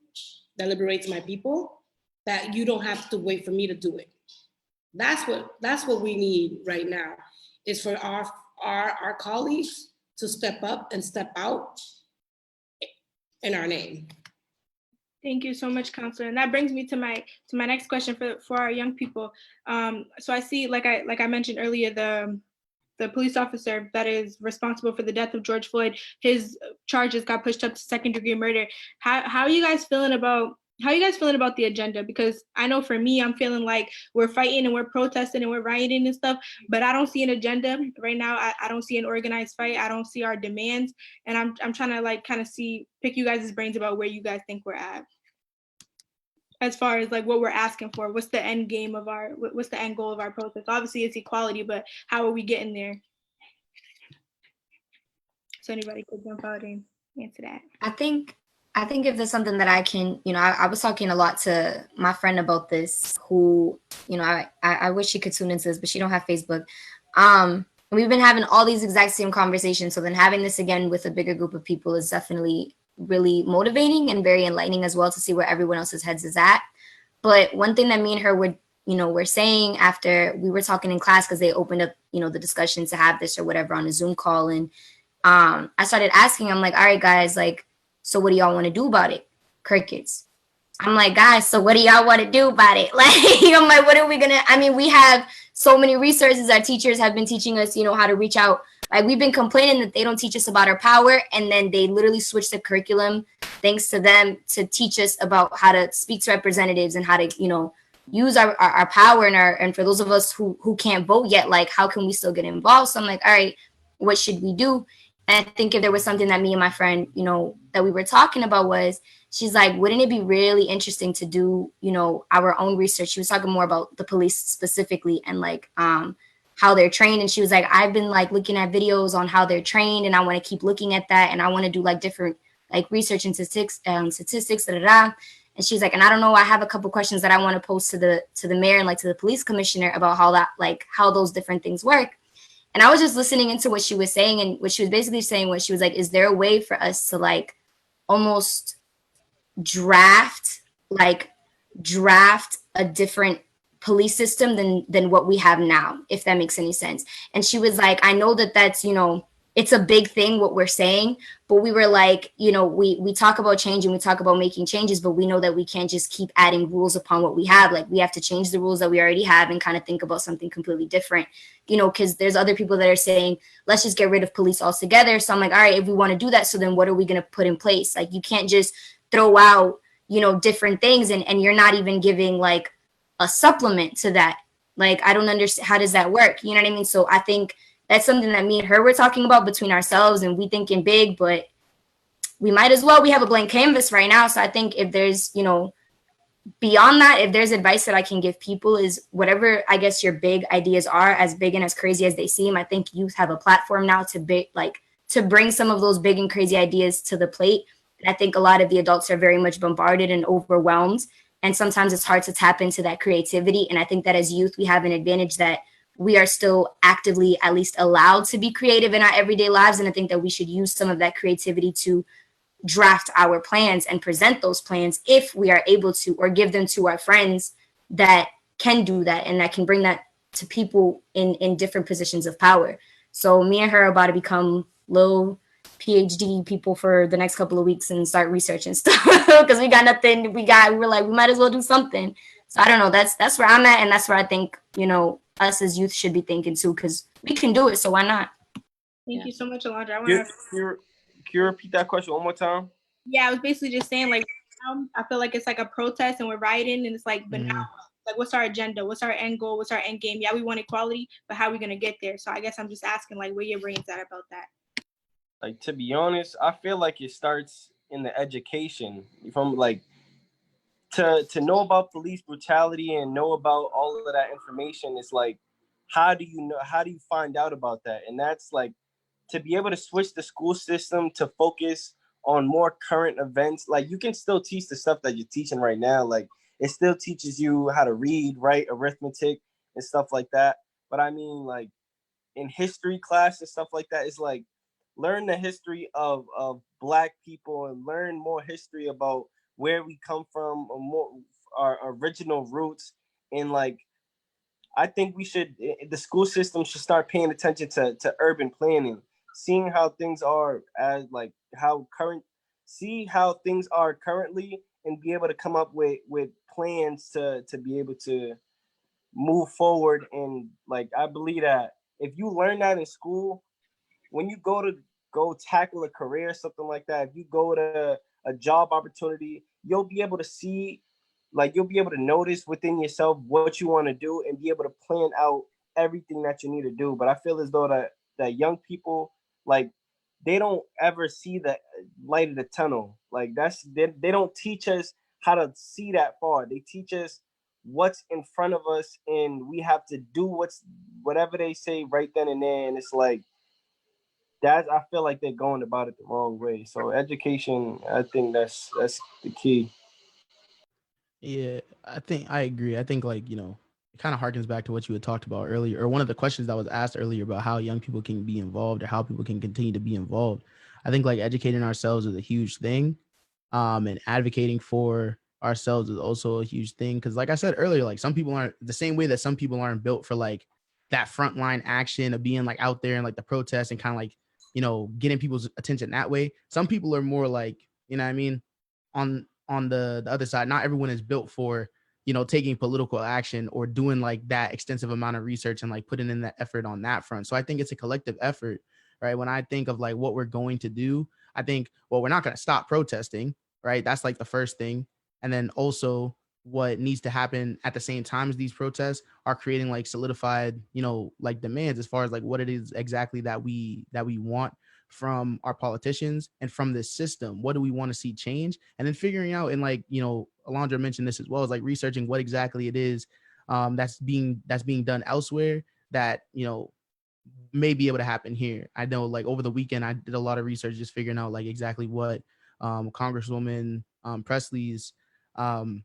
that liberates my people, that you don't have to wait for me to do it. That's what we need right now, is for our colleagues to step up and step out in our name. Thank you so much, Counselor. And that brings me to my next question for our young people. So I see, like I mentioned earlier, the police officer that is responsible for the death of George Floyd, his charges got pushed up to second-degree murder. How are you guys feeling about the agenda? Because I know for me, I'm feeling like we're fighting and we're protesting and we're rioting and stuff, but I don't see an agenda right now. I don't see an organized fight. I don't see our demands, and I'm trying to like kind of pick you guys' brains about where you guys think we're at, as far as like what we're asking for. What's the end game of what's the end goal of our protest? Obviously it's equality, but how are we getting there? So anybody could jump out and answer that. I think if there's something that I can, I was talking a lot to my friend about this, who, I wish she could tune into this, but she don't have Facebook. We've been having all these exact same conversations. So then having this again with a bigger group of people is definitely really motivating and very enlightening as well, to see where everyone else's heads is at. But one thing that me and her were saying after we were talking in class, because they opened up, the discussion to have this or whatever on a Zoom call. And I started asking, I'm like, all right, guys, like, so what do y'all want to do about it? Crickets. I'm like, guys, so what do y'all want to do about it? Like, I'm like, what are we going to, we have so many resources. Our teachers have been teaching us, how to reach out. Like, we've been complaining that they don't teach us about our power. And then they literally switched the curriculum, thanks to them, to teach us about how to speak to representatives and how to, use our power. And for those of us who can't vote yet, like, how can we still get involved? So I'm like, all right, what should we do? And I think if there was something that me and my friend, that we were talking about was, she's like, wouldn't it be really interesting to do, our own research? She was talking more about the police specifically and like how they're trained. And she was like, I've been like looking at videos on how they're trained, and I want to keep looking at that. And I want to do like different like research and statistics, And she's like, and I don't know, I have a couple questions that I want to pose to the mayor and like to the police commissioner about how those different things work. And I was just listening into what she was saying, and what she was basically saying was, she was like, is there a way for us to like almost draft a different police system than what we have now, if that makes any sense? And she was like, I know that's, it's a big thing what we're saying, but we were like, we talk about change and we talk about making changes, but we know that we can't just keep adding rules upon what we have. Like, we have to change the rules that we already have and kind of think about something completely different, because there's other people that are saying, let's just get rid of police altogether. So I'm like, all right, if we want to do that, so then what are we going to put in place? Like, you can't just throw out, different things and you're not even giving like a supplement to that. Like, I don't understand, how does that work? You know what I mean? So I think that's something that me and her were talking about between ourselves, and we thinking big, but we might as well. We have a blank canvas right now. So I think if there's, beyond that, if there's advice that I can give people, is whatever, I guess, your big ideas are, as big and as crazy as they seem, I think youth have a platform now to bring some of those big and crazy ideas to the plate. And I think a lot of the adults are very much bombarded and overwhelmed. And sometimes it's hard to tap into that creativity. And I think that as youth, we have an advantage that we are still actively at least allowed to be creative in our everyday lives. And I think that we should use some of that creativity to draft our plans and present those plans, if we are able to, or give them to our friends that can do that and that can bring that to people in different positions of power. So me and her are about to become little PhD people for the next couple of weeks and start researching stuff, because we got nothing. We're like, we might as well do something. So I don't know. That's where I'm at, and that's where I think us as youth should be thinking too, because we can do it. So why not? Thank you so much, Alondra. Can you repeat that question one more time? Yeah, I was basically just saying, like, I feel like it's like a protest and we're rioting, and it's like, but now, like, what's our agenda? What's our end goal? What's our end game? Yeah, we want equality, but how are we gonna get there? So I guess I'm just asking, like, where your brain's at about that. Like, to be honest, I feel like it starts in the education. From like to know about police brutality and know about all of that information, it's like, how do you find out about that? And that's like, to be able to switch the school system to focus on more current events. Like, you can still teach the stuff that you're teaching right now. Like, it still teaches you how to read, write, arithmetic, and stuff like that. But I mean, like, in history class and stuff like that, it's like, learn the history of Black people and learn more history about where we come from, or more our original roots. And like, I think the school system should start paying attention to urban planning, seeing how things are see how things are currently, and be able to come up with plans to be able to move forward. And like, I believe that if you learn that in school, when you go tackle a career, something like that, if you go to a job opportunity, you'll be able to see, like, you'll be able to notice within yourself what you want to do and be able to plan out everything that you need to do. But I feel as though that young people, like, they don't ever see the light of the tunnel. Like, they don't teach us how to see that far. They teach us what's in front of us, and we have to do whatever they say right then and there. And it's like, that, I feel like they're going about it the wrong way. So education, I think that's the key. Yeah, I think I agree. I think, like, it kind of harkens back to what you had talked about earlier, or one of the questions that was asked earlier about how young people can be involved or how people can continue to be involved. I think, like, educating ourselves is a huge thing. And advocating for ourselves is also a huge thing. Because, like I said earlier, like, some people aren't the same way that some people aren't built for, like, that frontline action of being, like, out there and, like, the protest and kind of, like, getting people's attention that way. Some people are more like, what I mean, on the other side. Not everyone is built for, taking political action or doing, like, that extensive amount of research and, like, putting in that effort on that front. So I think it's a collective effort, right? When I think of, like, what we're going to do, I think, well, we're not going to stop protesting, right? That's, like, the first thing. And then also what needs to happen at the same time as these protests are creating, like, solidified, like, demands as far as, like, what it is exactly that we want from our politicians and from this system. What do we want to see change? And then figuring out, and, like, Alondra mentioned this as well, is, like, researching what exactly it is that's being done elsewhere that, may be able to happen here. I know, like, over the weekend, I did a lot of research just figuring out, like, exactly what Congresswoman Presley's Congresswoman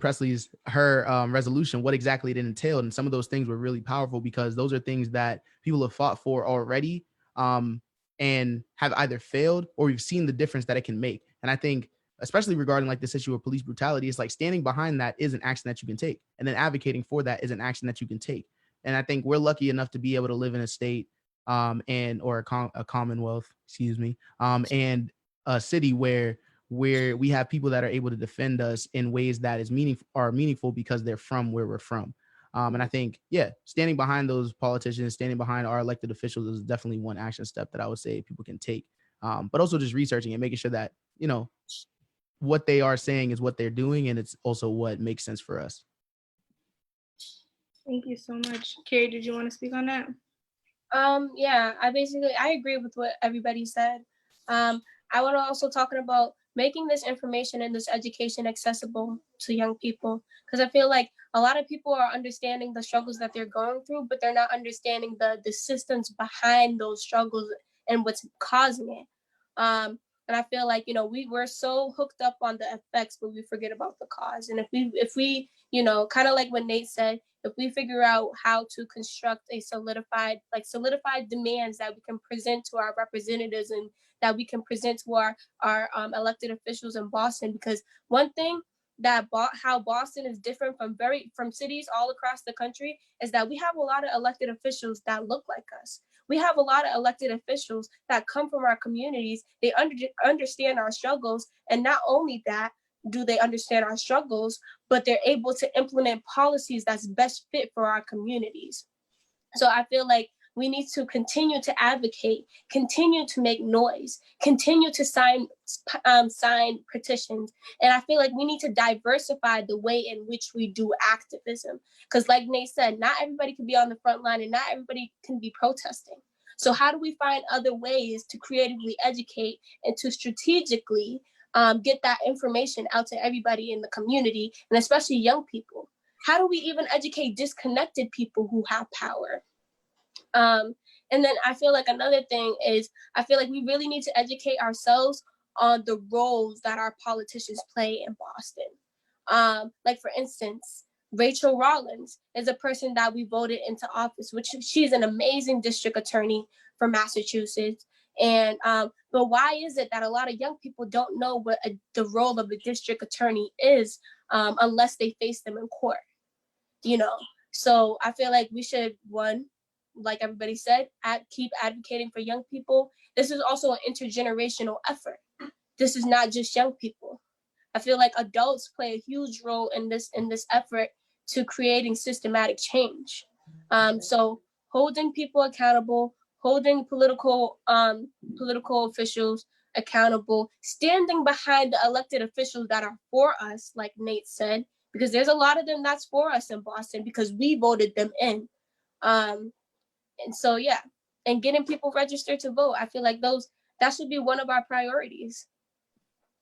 Presley's her resolution, what exactly it entailed. And some of those things were really powerful because those are things that people have fought for already and have either failed or we've seen the difference that it can make. And I think, especially regarding, like, this issue of police brutality, it's like standing behind that is an action that you can take. And then advocating for that is an action that you can take. And I think we're lucky enough to be able to live in a state or a commonwealth, and a city where we have people that are able to defend us in ways that are meaningful because they're from where we're from. And I think, standing behind those politicians, standing behind our elected officials is definitely one action step that I would say people can take. But also just researching and making sure that, what they are saying is what they're doing, and it's also what makes sense for us. Thank you so much. Carrie, did you want to speak on that? Yeah, I agree with what everybody said. I want to also talking about making this information and this education accessible to young people, because I feel like a lot of people are understanding the struggles that they're going through, but they're not understanding the systems behind those struggles and what's causing it. And I feel like, we're so hooked up on the effects, but we forget about the cause. And if we kind of like what Nate said, if we figure out how to construct a solidified demands that we can present to our representatives and that we can present to our elected officials in Boston, because one thing that how Boston is different from cities all across the country is that we have a lot of elected officials that look like us. We have a lot of elected officials that come from our communities. They understand our struggles, and not only that do they understand our struggles, but they're able to implement policies that's best fit for our communities. So I feel like we need to continue to advocate, continue to make noise, continue to sign petitions. And I feel like we need to diversify the way in which we do activism. Because like Nate said, not everybody can be on the front line and not everybody can be protesting. So how do we find other ways to creatively educate and to strategically get that information out to everybody in the community, and especially young people? How do we even educate disconnected people who have power? And then I feel like another thing is, I feel like we really need to educate ourselves on the roles that our politicians play in Boston. Like, for instance, Rachel Rollins is a person that we voted into office, which she's an amazing district attorney for Massachusetts. And but why is it that a lot of young people don't know what the role of a district attorney is unless they face them in court? So I feel like we should, one, like everybody said, keep advocating for young people. This is also an intergenerational effort. This is not just young people. I feel like adults play a huge role in this effort to creating systematic change. So holding people accountable, holding political officials accountable, standing behind the elected officials that are for us, like Nate said, because there's a lot of them that's for us in Boston because we voted them in. And so, yeah, and getting people registered to vote. I feel like that should be one of our priorities.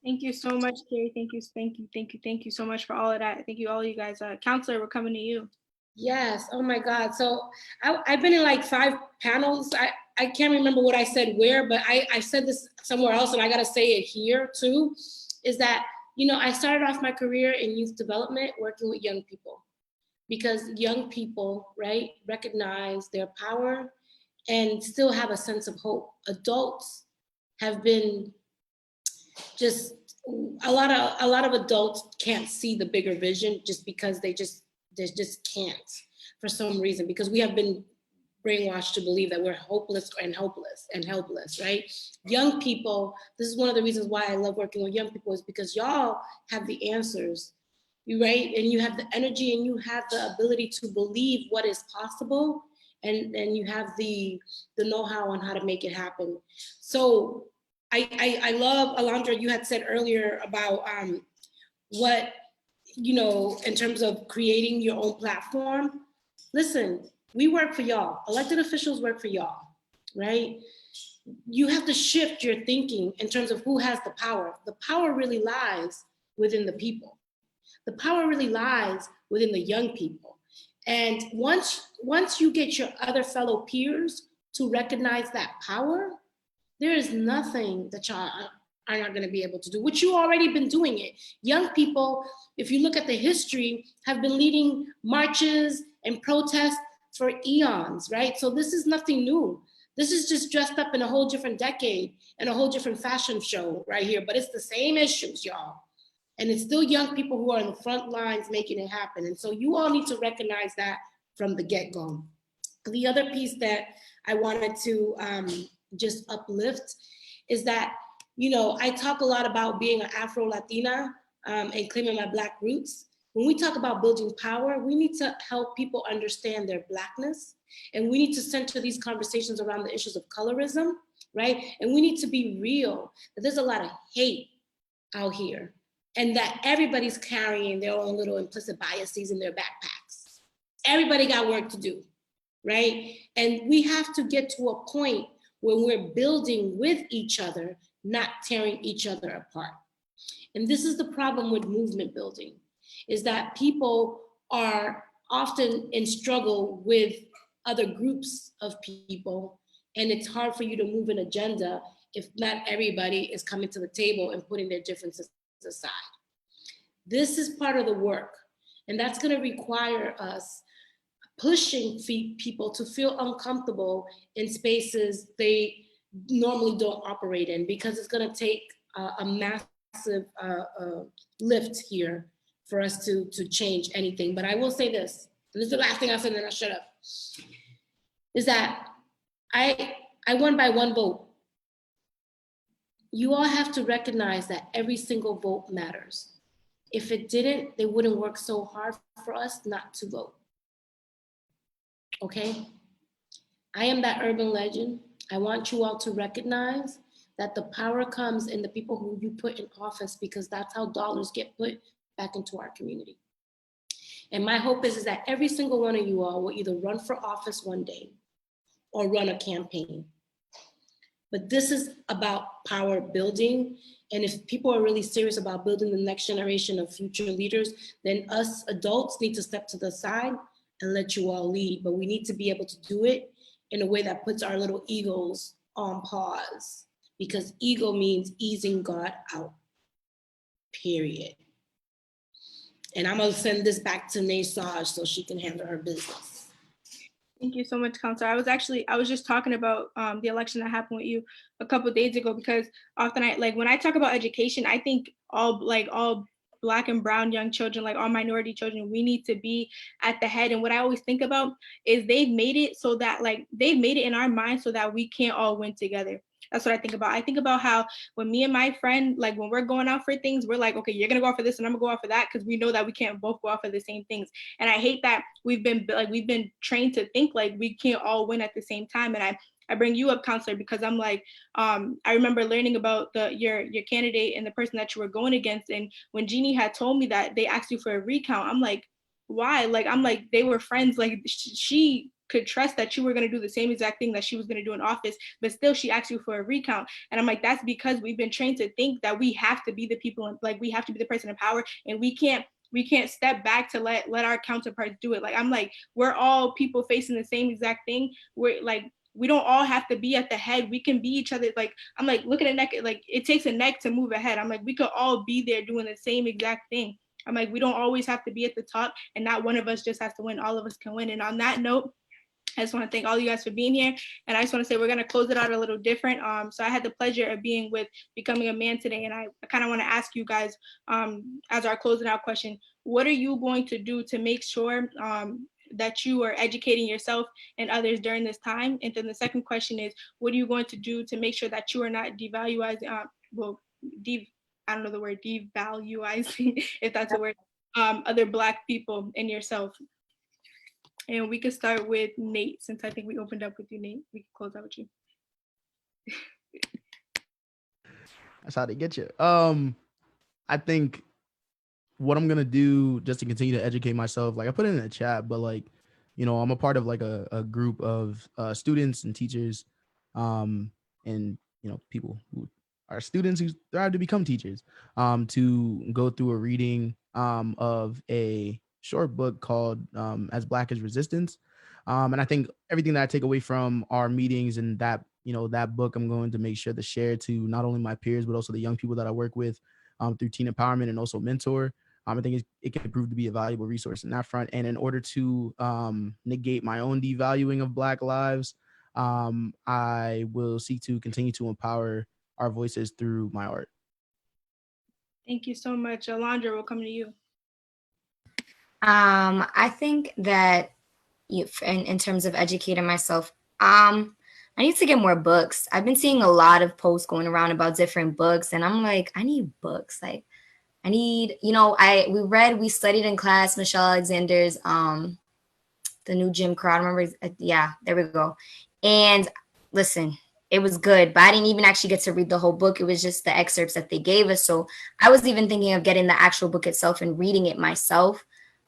Thank you so much, Carrie. Thank you so much for all of that. Thank you, all you guys. Counselor, we're coming to you. Yes. Oh my God. So I've been in like 5 panels. I can't remember what I said where, but I said this somewhere else, and I got to say it here too, is that, you know, I started off my career in youth development working with young people, because young people, right, recognize their power and still have a sense of hope. Adults have been just, a lot of adults can't see the bigger vision just because they just can't for some reason, because we have been brainwashed to believe that we're hopeless and helpless, right? Young people, this is one of the reasons why I love working with young people, is because y'all have the answers, right? And you have the energy and you have the ability to believe what is possible, and you have the know-how on how to make it happen. So I love, Alondra, you had said earlier about what, you know, in terms of creating your own platform. Listen, we work for y'all. Elected officials work for y'all, right? You have to shift your thinking in terms of who has the power. The power really lies within the people. The power really lies within the young people. And once you get your other fellow peers to recognize that power, there is nothing that y'all are not going to be able to do, which you already been doing it. Young people, if you look at the history, have been leading marches and protests for eons, right? So this is nothing new. This is just dressed up in a whole different decade and a whole different fashion show right here, but it's the same issues, y'all. And it's still young people who are in the front lines making it happen. And so you all need to recognize that from the get-go. The other piece that I wanted to just uplift is that, you know, I talk a lot about being an Afro-Latina and claiming my Black roots. When we talk about building power, we need to help people understand their Blackness, and we need to center these conversations around the issues of colorism, right? And we need to be real, that there's a lot of hate out here, and that everybody's carrying their own little implicit biases in their backpacks. Everybody got work to do, right? And we have to get to a point where we're building with each other, not tearing each other apart. And this is the problem with movement building, is that people are often in struggle with other groups of people, and it's hard for you to move an agenda if not everybody is coming to the table and putting their differences aside. This is part of the work, and that's going to require us pushing people to feel uncomfortable in spaces they normally don't operate in, because it's going to take a massive lift here for us to change anything. But I will say this, and this is the last thing I'll say, and then I'll shut up, is that I won by 1 vote. You all have to recognize that every single vote matters. If it didn't, they wouldn't work so hard for us not to vote. Okay? I am that urban legend. I want you all to recognize that the power comes in the people who you put in office, because that's how dollars get put back into our community. And my hope is that every single one of you all will either run for office one day or run a campaign. But this is about power building. And if people are really serious about building the next generation of future leaders, then us adults need to step to the side and let you all lead. But we need to be able to do it in a way that puts our little egos on pause, because ego means easing God out, period. And I'm gonna send this back to Naesoj so she can handle her business. Thank you so much, Counselor. I was just talking about the election that happened with you a couple of days ago, because often when I talk about education, I think all Black and brown young children, like all minority children, we need to be at the head. And what I always think about is they've made it in our minds so that we can't all win together. That's what I think about. I think about how when me and my friend, like when we're going out for things, we're like, okay, you're gonna go out for this and I'm gonna go out for that, because we know that we can't both go out for the same things. And I hate that we've been trained to think like we can't all win at the same time. And I bring you up, counselor, because I'm like, I remember learning about your candidate and the person that you were going against. And when Jeannie had told me that they asked you for a recount, I'm like, why? Like, I'm like, they were friends. Like, she could trust that you were going to do the same exact thing that she was going to do in office, but still she asked you for a recount. And I'm like, that's because we've been trained to think that we have to be the people, like we have to be the person in power, and we can't step back to let our counterparts do it. Like, I'm like, we're all people facing the same exact thing. We're like, we don't all have to be at the head. We can be each other. Like, I'm like, look at a neck. Like, it takes a neck to move ahead. I'm like, we could all be there doing the same exact thing. I'm like, we don't always have to be at the top, and not one of us just has to win. All of us can win. And on that note, I just want to thank all you guys for being here. And I just want to say we're going to close it out a little different. So I had the pleasure of being with Becoming a Man today. And I kind of want to ask you guys, as our closing out question, what are you going to do to make sure that you are educating yourself and others during this time? And then the second question is, what are you going to do to make sure that you are not devaluing, I don't know the word, devaluing, if that's a word, other Black people and yourself? And we could start with Nate, since I think we opened up with you, Nate. We can close out with you. That's how they get you. I think what I'm gonna do just to continue to educate myself, like I put it in the chat, but like, you know, I'm a part of like a group of students and teachers, and you know, people who are students who strive to become teachers, to go through a reading of a short book called As Black as Resistance. And I think everything that I take away from our meetings and that, you know, that book, I'm going to make sure to share to not only my peers, but also the young people that I work with through teen empowerment and also mentor. I think it can prove to be a valuable resource in that front. And in order to negate my own devaluing of Black lives, I will seek to continue to empower our voices through my art. Thank you so much. Alondra, we'll come to you. I think that in terms of educating myself, I need to get more books. I've been seeing a lot of posts going around about different books, and I'm like, I need books. Like, I need, you know, we studied in class Michelle Alexander's The New Jim Crow. I remember, yeah, there we go. And listen, it was good, but I didn't even actually get to read the whole book. It was just the excerpts that they gave us. So I was even thinking of getting the actual book itself and reading it myself.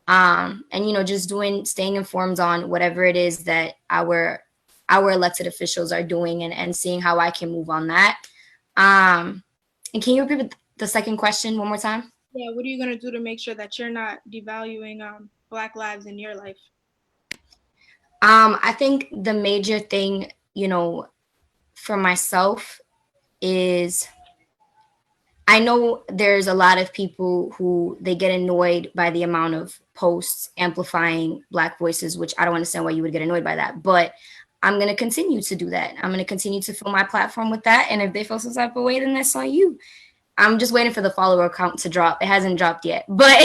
And, you know, just staying informed on whatever it is that our elected officials are doing, and seeing how I can move on that. And can you repeat the second question one more time? Yeah, what are you going to do to make sure that you're not devaluing Black lives in your life? I think the major thing, you know, for myself is, I know there's a lot of people who they get annoyed by the amount of posts amplifying Black voices, which I don't understand why you would get annoyed by that. But I'm going to continue to do that. I'm going to continue to fill my platform with that. And if they feel some type of way, then that's on you. I'm just waiting for the follower count to drop. It hasn't dropped yet, but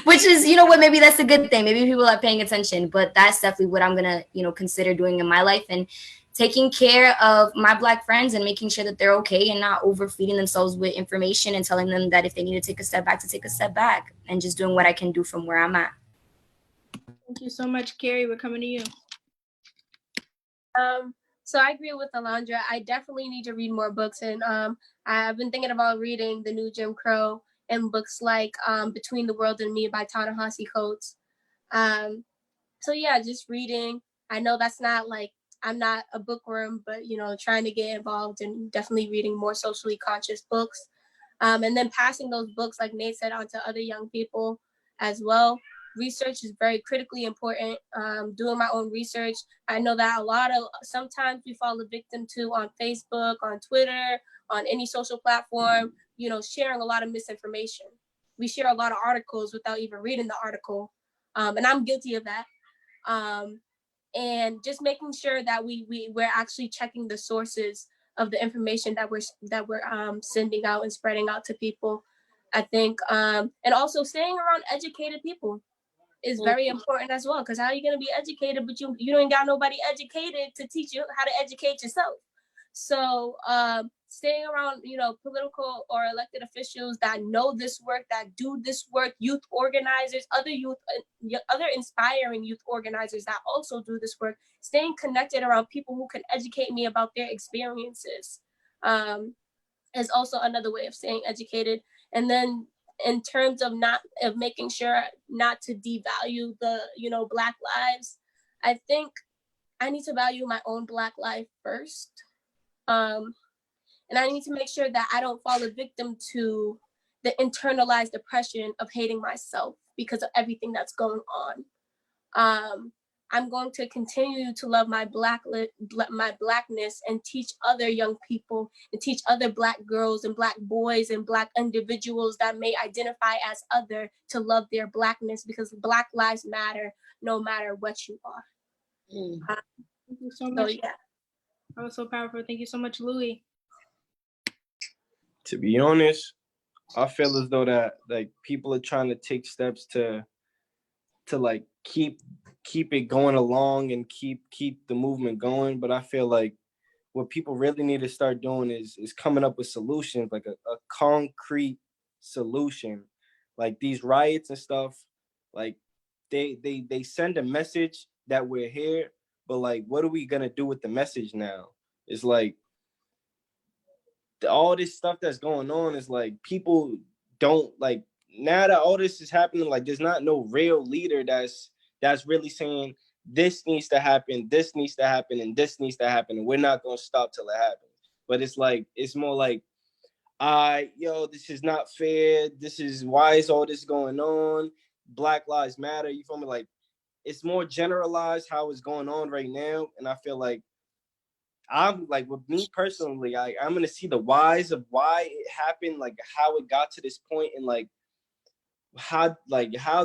which is, you know what, maybe that's a good thing. Maybe people are paying attention, but that's definitely what I'm going to, you know, consider doing in my life, and taking care of my Black friends and making sure that they're okay and not overfeeding themselves with information, and telling them that if they need to take a step back, to take a step back, and just doing what I can do from where I'm at. Thank you so much, Carrie. We're coming to you. So I agree with Alondra. I definitely need to read more books, and I've been thinking about reading The New Jim Crow and books like Between the World and Me by Ta-Nehisi Coates. So yeah, just reading. I know that's not like, I'm not a bookworm, but you know, trying to get involved and definitely reading more socially conscious books. And then passing those books, like Nate said, on to other young people as well. Research is very critically important. Doing my own research. I know that sometimes we fall a victim to on Facebook, on Twitter, on any social platform, you know, sharing a lot of misinformation. We share a lot of articles without even reading the article. And I'm guilty of that. And just making sure that we're actually checking the sources of the information that we're sending out and spreading out to people, I think. And also staying around educated people is very important as well, because how are you going to be educated but you don't got nobody educated to teach you how to educate yourself? So staying around, political or elected officials that know this work, that do this work, youth organizers, other inspiring youth organizers that also do this work, staying connected around people who can educate me about their experiences is also another way of staying educated. And then in terms of making sure not to devalue the, Black lives, I think I need to value my own Black life first. And I need to make sure that I don't fall a victim to the internalized depression of hating myself because of everything that's going on. I'm going to continue to love my Blackness and teach other young people and teach other Black girls and Black boys and Black individuals that may identify as other to love their Blackness, because Black lives matter no matter what you are. Thank you so much. So, yeah. That was so powerful. Thank you so much, Louis. To be honest, I feel as though that like people are trying to take steps to like keep it going along and keep the movement going. But I feel like what people really need to start doing is coming up with solutions, like a concrete solution. Like these riots and stuff, like they send a message that we're here, but like, what are we gonna do with the message now? It's like all this stuff that's going on is like people don't like, now that all this is happening, like there's not no real leader that's really saying this needs to happen, this needs to happen, and this needs to happen, and we're not gonna stop till it happens. But it's like, it's more like, this is not fair. This is, why is all this going on? Black Lives Matter. You feel me? Like, it's more generalized how it's going on right now, and I feel like I'm like, with me personally, I'm gonna see the whys of why it happened, like how it got to this point, and like how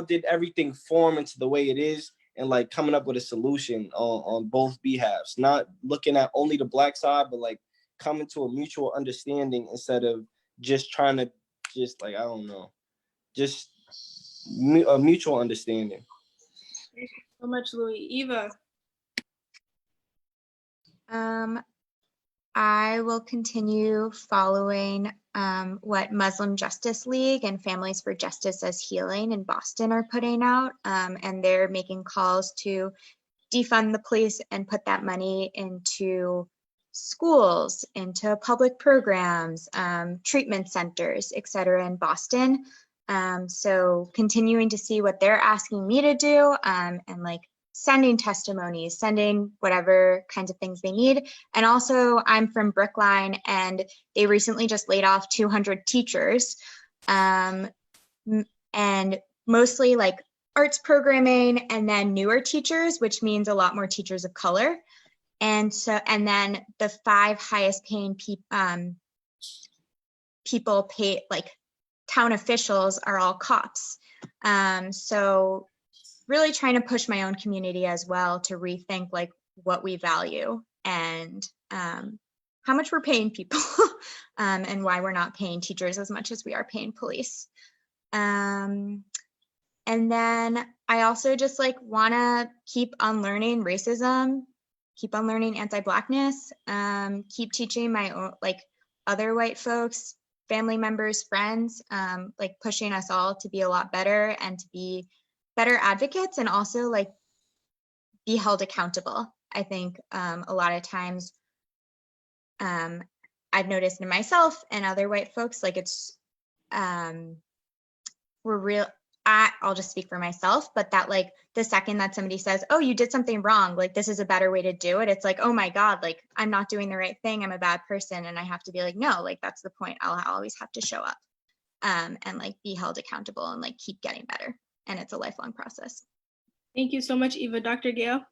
did everything form into the way it is, and like coming up with a solution on both behalves, not looking at only the Black side, but like coming to a mutual understanding instead of just trying to just like, I don't know, just a mutual understanding. Thank you so much, Louis. Eva. I will continue following what Muslim Justice League and Families for Justice as Healing in Boston are putting out. And they're making calls to defund the police and put that money into schools, into public programs, treatment centers, et cetera, in Boston. So continuing to see what they're asking me to do, and like sending testimonies, sending whatever kinds of things they need. And also, I'm from Brookline, and they recently just laid off 200 teachers, and mostly like arts programming, and then newer teachers, which means a lot more teachers of color. And then the 5 highest paying people pay, like town officials, are all cops. So really trying to push my own community as well to rethink like what we value and how much we're paying people and why we're not paying teachers as much as we are paying police. And then I also just like want to keep unlearning racism, keep unlearning anti-Blackness, keep teaching my own, like other white folks, family members, friends, like pushing us all to be a lot better and to be better advocates, and also like be held accountable. I think a lot of times I've noticed in myself and other white folks, like it's I'll just speak for myself, but that like the second that somebody says, oh, you did something wrong, like this is a better way to do it, it's like, oh my God, like I'm not doing the right thing, I'm a bad person. And I have to be like, no, like that's the point. I'll always have to show up and like be held accountable and like keep getting better. And it's a lifelong process. Thank you so much, Eva. Dr. Gayl.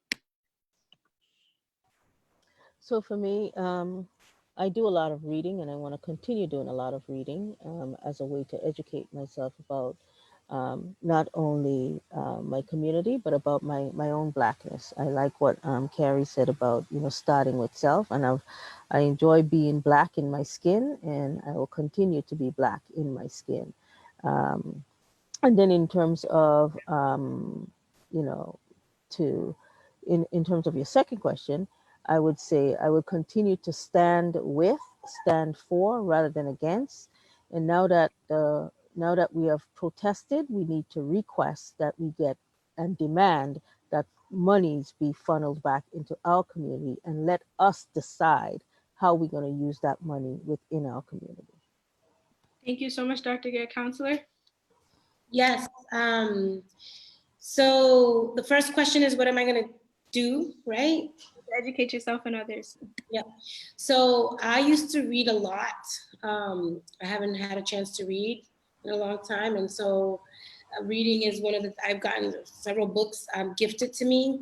So for me, I do a lot of reading, and I want to continue doing a lot of reading as a way to educate myself about not only my community, but about my own Blackness. I like what Carrie said about, starting with self, and I enjoy being Black in my skin, and I will continue to be Black in my skin. And then in terms of, in terms of your second question, I would say I would continue to stand for rather than against. And now that we have protested, we need to request that we get and demand that monies be funneled back into our community and let us decide how we're going to use that money within our community. Thank you so much, Dr. Gayl. Counselor? Yes. So the first question is, what am I going to do, right? Educate yourself and others. Yeah. So I used to read a lot. I haven't had a chance to read in a long time. And so reading is I've gotten several books gifted to me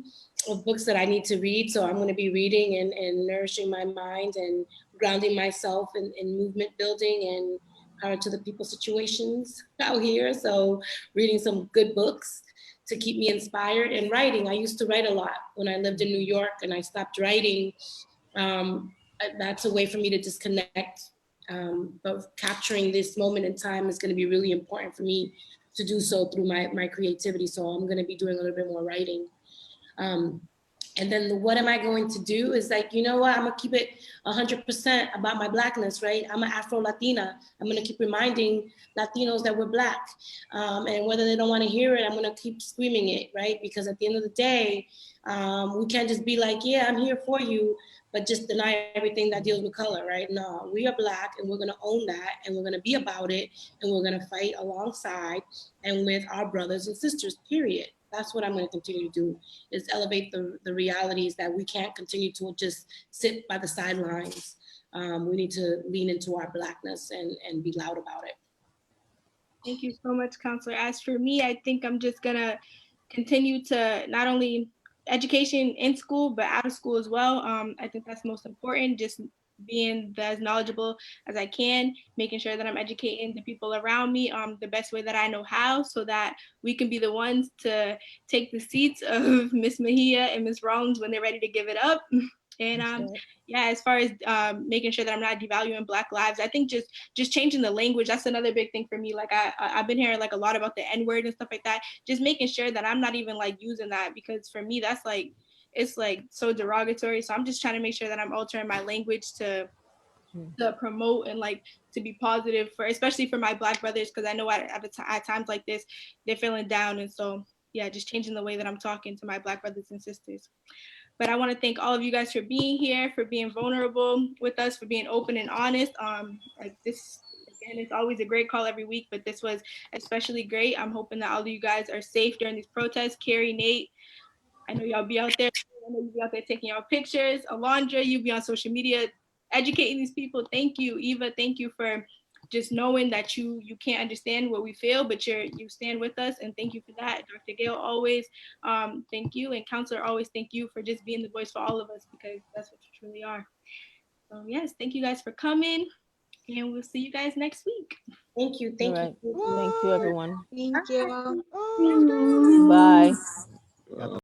of books that I need to read. So I'm going to be reading and nourishing my mind and grounding myself in movement building and power to the people situations out here. So reading some good books to keep me inspired, and writing. I used to write a lot when I lived in New York, and I stopped writing. That's a way for me to disconnect. But capturing this moment in time is going to be really important for me to do so through my creativity. So I'm going to be doing a little bit more writing. And then what am I going to do is like, you know what, I'm gonna keep it 100% about my Blackness, right? I'm an Afro-Latina. I'm gonna keep reminding Latinos that we're Black. And whether they don't wanna hear it, I'm gonna keep screaming it, right? Because at the end of the day, we can't just be like, yeah, I'm here for you, but just deny everything that deals with color, right? No, we are Black and we're gonna own that and we're gonna be about it and we're gonna fight alongside and with our brothers and sisters, period. That's what I'm going to continue to do, is elevate the realities that we can't continue to just sit by the sidelines. We need to lean into our Blackness and be loud about it. Thank you so much, Counselor. As for me, I think I'm just going to continue to not only education in school, but out of school as well. I think that's most important, just being as knowledgeable as I can, making sure that I'm educating the people around me the best way that I know how, so that we can be the ones to take the seats of Miss Mejia and Miss Rollins when they're ready to give it up. And yeah, as far as making sure that I'm not devaluing Black lives, I think just changing the language, that's another big thing for me. Like I've been hearing like a lot about the N-word and stuff like that, just making sure that I'm not even like using that, because for me that's like, it's like so derogatory. So I'm just trying to make sure that I'm altering my language to promote and like to be positive for, especially for my Black brothers, because I know at times like this they're feeling down. And so yeah, just changing the way that I'm talking to my Black brothers and sisters. But I want to thank all of you guys for being here, for being vulnerable with us, for being open and honest. Like this, again, it's always a great call every week, but this was especially great. I'm hoping that all of you guys are safe during these protests. Carrie, Nate, I know y'all be out there. I know you be out there taking y'all pictures. Alondra, you be on social media educating these people. Thank you. Eva, thank you for just knowing that you can't understand what we feel, but you stand with us, and thank you for that. Dr. Gayl, always thank you, and Counselor, always thank you for just being the voice for all of us, because that's what you truly are. So yes, thank you guys for coming, and we'll see you guys next week. Thank you. Thank All right. you. Thank you, everyone. Thank you. Bye.